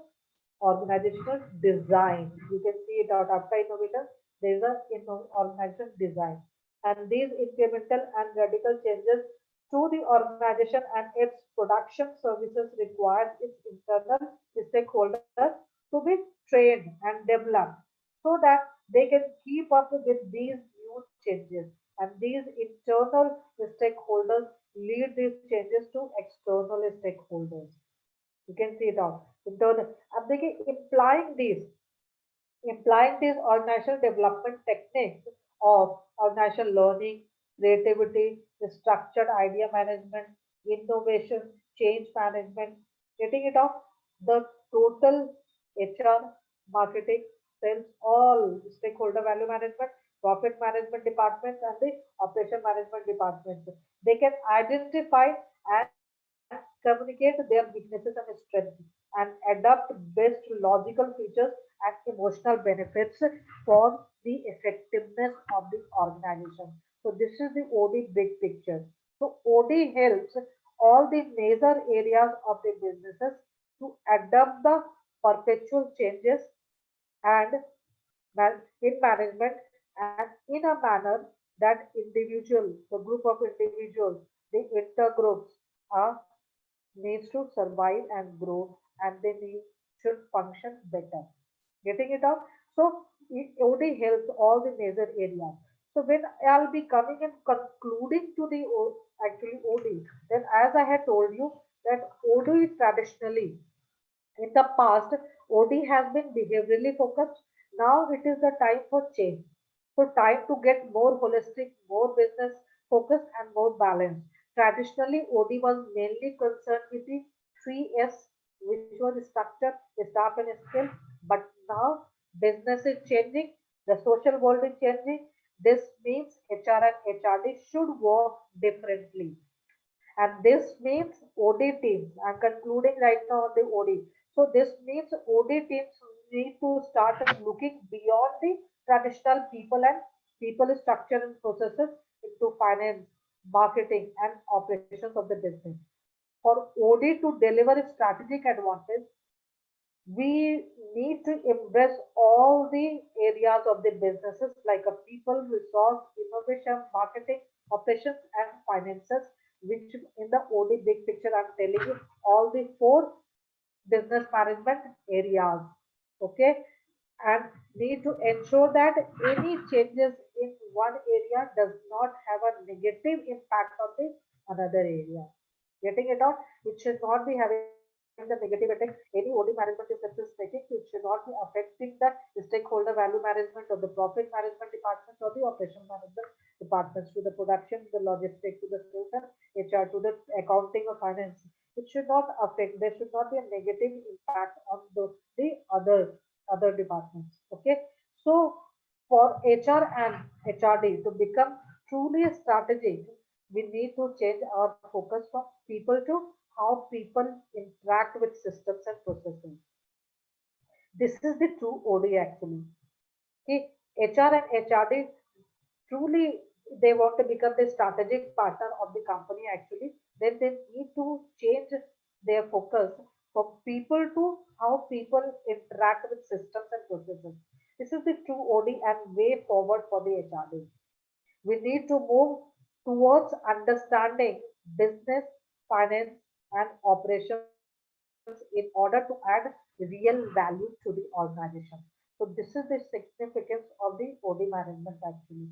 organizational design. You can see it out after innovation. There is a organizational design, and these incremental and radical changes to the organization and its production services requires its internal stakeholders to be trained and developed so that they can keep up with these new changes. And these internal stakeholders lead these changes to external stakeholders. You can see it out. Internal. I'm thinking implying these organizational development techniques of organizational learning, creativity, structured idea management, innovation, change management, getting it off the total HR, marketing, sales, all stakeholder value management, profit management departments, and the operation management departments. They can identify and communicate their weaknesses and strengths and adapt best logical features and emotional benefits for the effectiveness of the organization. So this is the OD big picture. So OD helps all the major areas of the businesses to adapt the perpetual changes and in management and in a manner that individual, the group of individuals, the intergroups are needs to survive and grow and they need should function better. Getting it out? So it OD helps all the major areas. So when I'll be coming and concluding to the actually OD, then as I had told you that OD is traditionally in the past, OD has been behaviorally focused. Now it is the time for change. So time to get more holistic, more business focused and more balanced. Traditionally, OD was mainly concerned with the three S, which was structure, staff and skill. But now business is changing, the social world is changing. This means HR and HRD should work differently. And this means OD teams. I'm concluding right now on the OD. So this means OD teams need to start looking beyond the traditional people structure and processes into finance, marketing, and operations of the business. For OD to deliver a strategic advantage, we need to embrace all the areas of the businesses like a people, resource, innovation, marketing, operations, and finances, which in the OD big picture, I'm telling you all the four business management areas. Okay. And need to ensure that any changes in one area does not have a negative impact on the another area. Getting it out? It should not be having the negative effect. Any OD management is success taking, it should not be affecting the stakeholder value management or the profit management departments or the operation management departments to the production, to the logistics, to the sales and HR, to the accounting or finance. It should not affect, there should not be a negative impact on the other departments. Okay. So for HR and HRD to become truly strategic, we need to change our focus from people to how people interact with systems and processes. This is the true OD actually. Okay. HR and HRD truly they want to become the strategic partner of the company actually, then they need to change their focus from people to how people interact with systems and processes. This is the true OD and way forward for the HRD. We need to move towards understanding business, finance, and operations in order to add real value to the organization. So this is the significance of the OD management actually.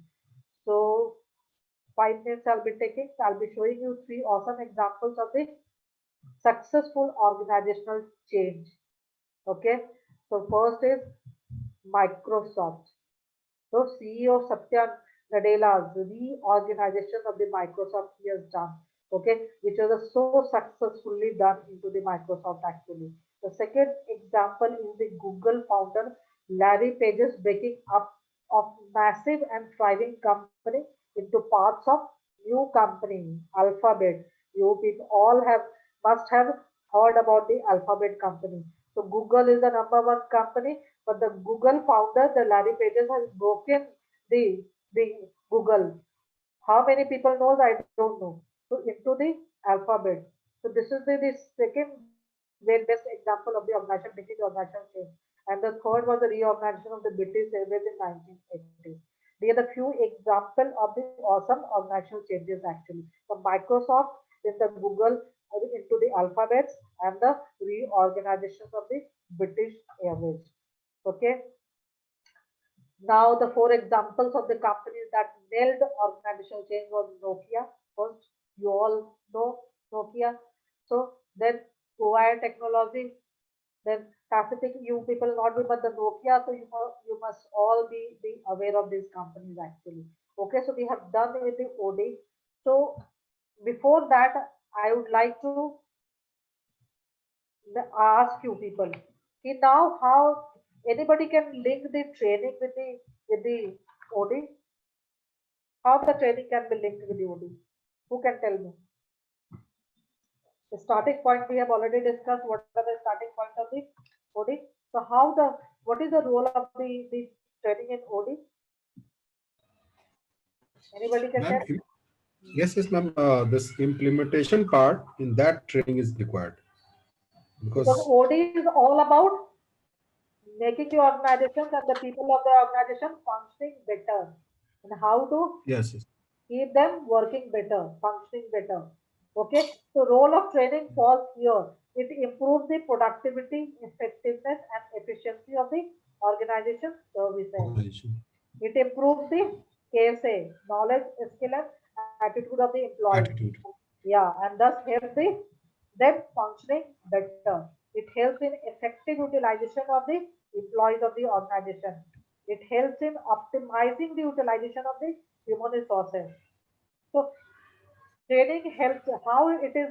So 5 minutes I'll be taking. I'll be showing you three awesome examples of the successful organizational change. Okay. So first is Microsoft. So CEO Satya Nadella's reorganization of the Microsoft he has done. Okay, which was so successfully done into the Microsoft actually. The second example is the Google founder Larry Page's breaking up of massive and thriving company into parts of new company, Alphabet. You people all must have heard about the Alphabet company. So Google is the #1 company, but the Google founder, the Larry Pages, has broken the Google. How many people knows? I don't know. So into the Alphabet. So this is the second very best example of the organization, British organization change. And the third was the reorganization of the British Airways in 1980s. They are the few examples of the awesome organizational changes actually. The Microsoft, then the Google into the alphabets, and the reorganization of the British Airways. Okay. Now, the four examples of the companies that nailed organizational change was Nokia. First, you all know Nokia. So then Huawei Technology, then Pacific. You people not be, but the Nokia. So you must all be aware of these companies actually. Okay, so we have done with the OD. So before that, I would like to ask you people. See now how anybody can link the training with the OD? How the training can be linked with the OD? Who can tell me? The starting point we have already discussed. What are the starting point of the OD? So what is the role of the training in OD? Anybody can Ma'am, tell? yes, ma'am. This implementation part in that training is required Because because OD is all about making the organizations and the people of the organization functioning better, and how to yes. keep them working better, functioning better. Okay, so role of training falls here. It improves the productivity, effectiveness, and efficiency of the organization services. Organization It improves the KSA, knowledge, skill, and attitude of the employees. attitude. Yeah, and thus help them functioning better. It helps in effective utilization of the employees of the organization. It helps in optimizing the utilization of the human resources. So training helps how it is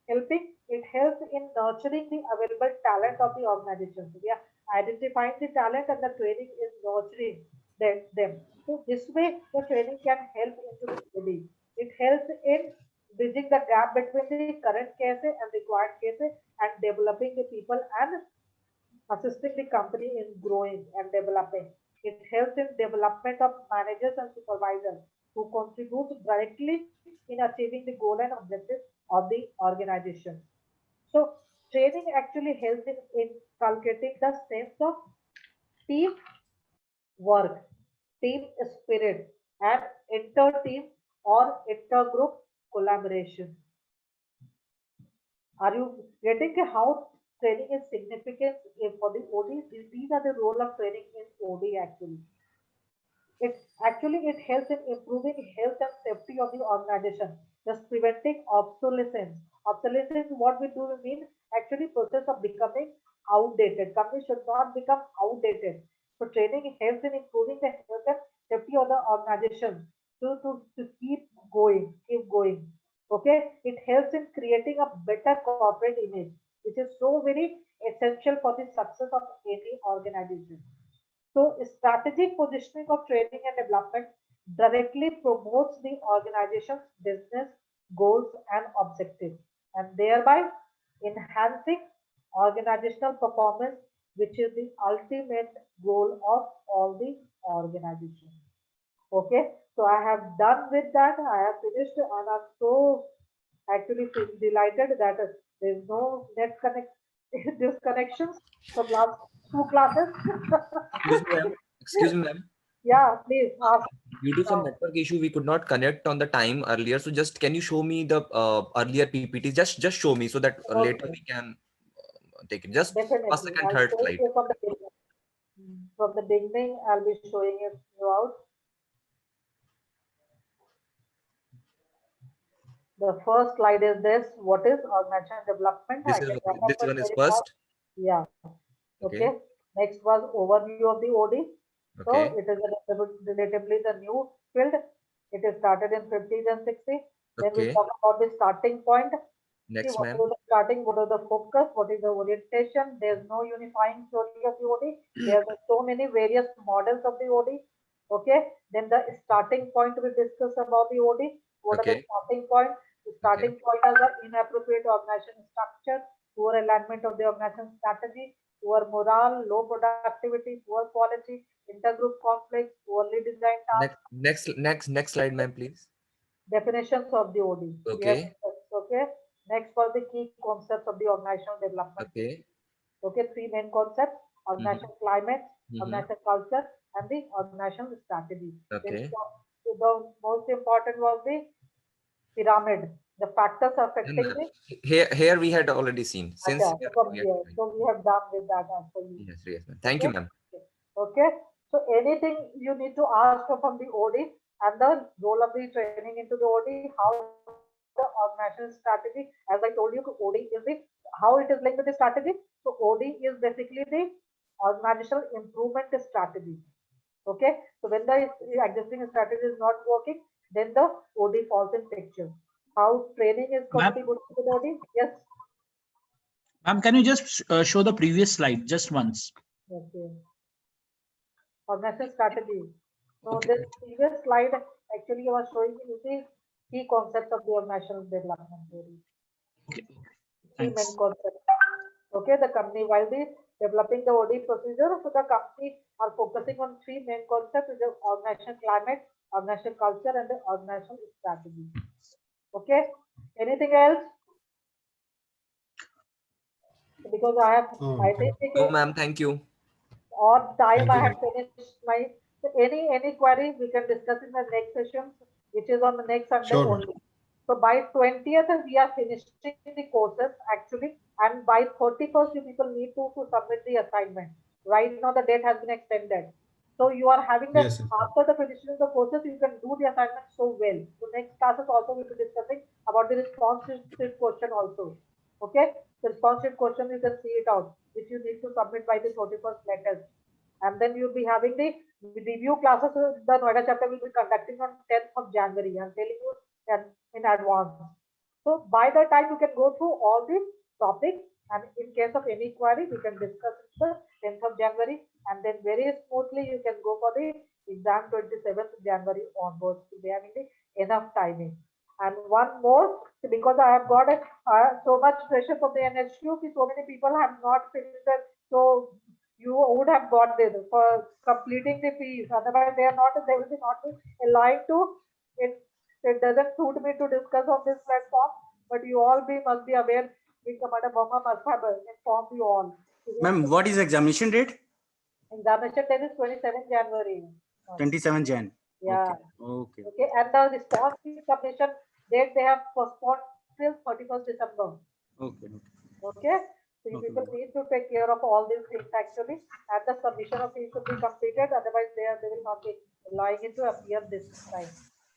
helping. It helps in nurturing the available talent of the organization. So we are identifying the talent and the training is nurturing them. So this way the training can help into the study. It helps in bridging the gap between the current case and required case and developing the people and assisting the company in growing and developing. It helps in development of managers and supervisors who contribute directly in achieving the goal and objectives of the organization. So training actually helps in inculcating the sense of team work, team spirit, and inter-team or inter-group collaboration. Are you getting how training is significant for the OD? These are the role of training in OD actually. It helps in improving health and safety of the organization, thus preventing obsolescence. Obsolescence, what we do mean actually process of becoming outdated. Companies should not become outdated. So training helps in improving the health and safety of the organization to keep going. Okay, it helps in creating a better corporate image, which is so very essential for the success of any organization. So strategic positioning of training and development directly promotes the organization's business goals and objectives, and thereby enhancing organizational performance, which is the ultimate goal of all the organizations. Okay, so I have done with that. I have finished, and I'm so actually feel delighted that there is no net connect disconnections from last two classes. Excuse me, ma'am. Excuse me, ma'am. Yeah, please ask Due to some now. network issue, we could not connect on the time earlier. So just can you show me the earlier PPT? Just show me so that later Okay, we can take it. Just first, definitely. second, I'll third show slide. you from the beginning. From the beginning, I'll be showing it you out. The first slide is this. What is organization development? I This is can wrap up this it one is very fast. first. Yeah. Okay. Okay. Next was overview of the OD. So Okay. it is relatively the new field. It is started in 50s and 60s. Then we Okay. talk about the starting point. See Next, what ma'am. is the starting, what is the focus, what is the orientation. There's no unifying theory of the OD. There are so many various models of the OD. Okay. Then the starting point we discuss about the OD. What are the Okay. starting point? The starting point are the inappropriate organization structure, poor alignment of the organization strategy, poor morale, low productivity, poor quality, intergroup conflicts, poorly designed tasks. Next slide, ma'am, please. Definitions of the OD. We have Okay. okay. Next for the key concepts of the organizational development. Okay. Okay, three main concepts: organizational climate, Mhm. organizational culture, and the organizational strategy. Then Okay. the most important was the pyramid, the factors affecting And the here we had already seen. Since acha, from here. So we have done with that as for you. yes, ma'am. Thank you, Okay. ma'am. Okay. So anything you need to ask from the OD and the role of the training into the OD, how the organizational strategy, as I told you, OD is the how it is linked with the strategy. So OD is basically the organizational improvement strategy. Okay. So when the existing strategy is not working, then the OD falls in picture. How training is going to be good with OD? Yes. Ma'am, can you just show the previous slide just once? Okay. Organizational strategy. So Okay. this previous slide actually I was showing you the key concepts of the organizational development theory. Okay. Three main Thanks. concepts. Okay, the company while the developing the OD procedure, so the company are focusing on three main concepts: the organizational climate, organizational culture, and the organizational strategy. Okay. Anything else? Because I Okay. think No, ma'am. Thank you. on time Thank I you, have ma'am. finished my so any query we can discuss in the next session, which is on the next Sunday Sure, ma'am. only. So by 20th we are finishing the courses actually, and by 31st you people need to submit the assignment. Right now the date has been extended. So you are having the Yes, yes, ma'am. after the finishing of the courses you can do the assignment so well. So next classes also we will be discussing about the response sheet question also. Okay, the response sheet question you can see it out which you need to submit by the 31st latest. And then you'll be having the review classes. The Noida chapter will be conducting on 10th of January. I'm telling you that in advance. So by the time you can go through all these topics, and in case of any query, we can discuss the 10th of January, and then very smoothly you can go for the exam 27th January onwards. To be having the enough timing. And one more, because I have got so much pressure from the NHQ, so many people have not finished it. So you would have got this for completing the fees. Otherwise, they will be not be aligned to it. It doesn't suit me to discuss on this platform, but you all must be aware. Commander Boma must have informed you all. Ma'am, what is examination date? Examination date is 27 January. 27 Jan. Yeah. Okay. Okay. And the response submission date they have postponed till 31st December. Okay. Okay. So you Okay, people ma'am. need to take care of all these things actually, and the submission of fees should be completed. Otherwise, they will not be allowing it to appear this time.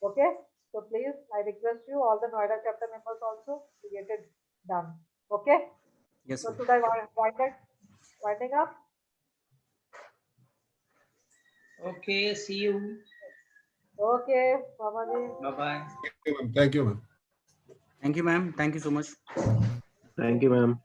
Okay. So please, I request you, all the Noida chapter members also, to get it done. Okay. Yes, So ma'am. should I winding up? Okay, see you. Okay, Mamaji. Bye-bye. Thank you, ma'am. Thank you, ma'am. Thank you, ma'am. Thank you so much. Thank you, ma'am.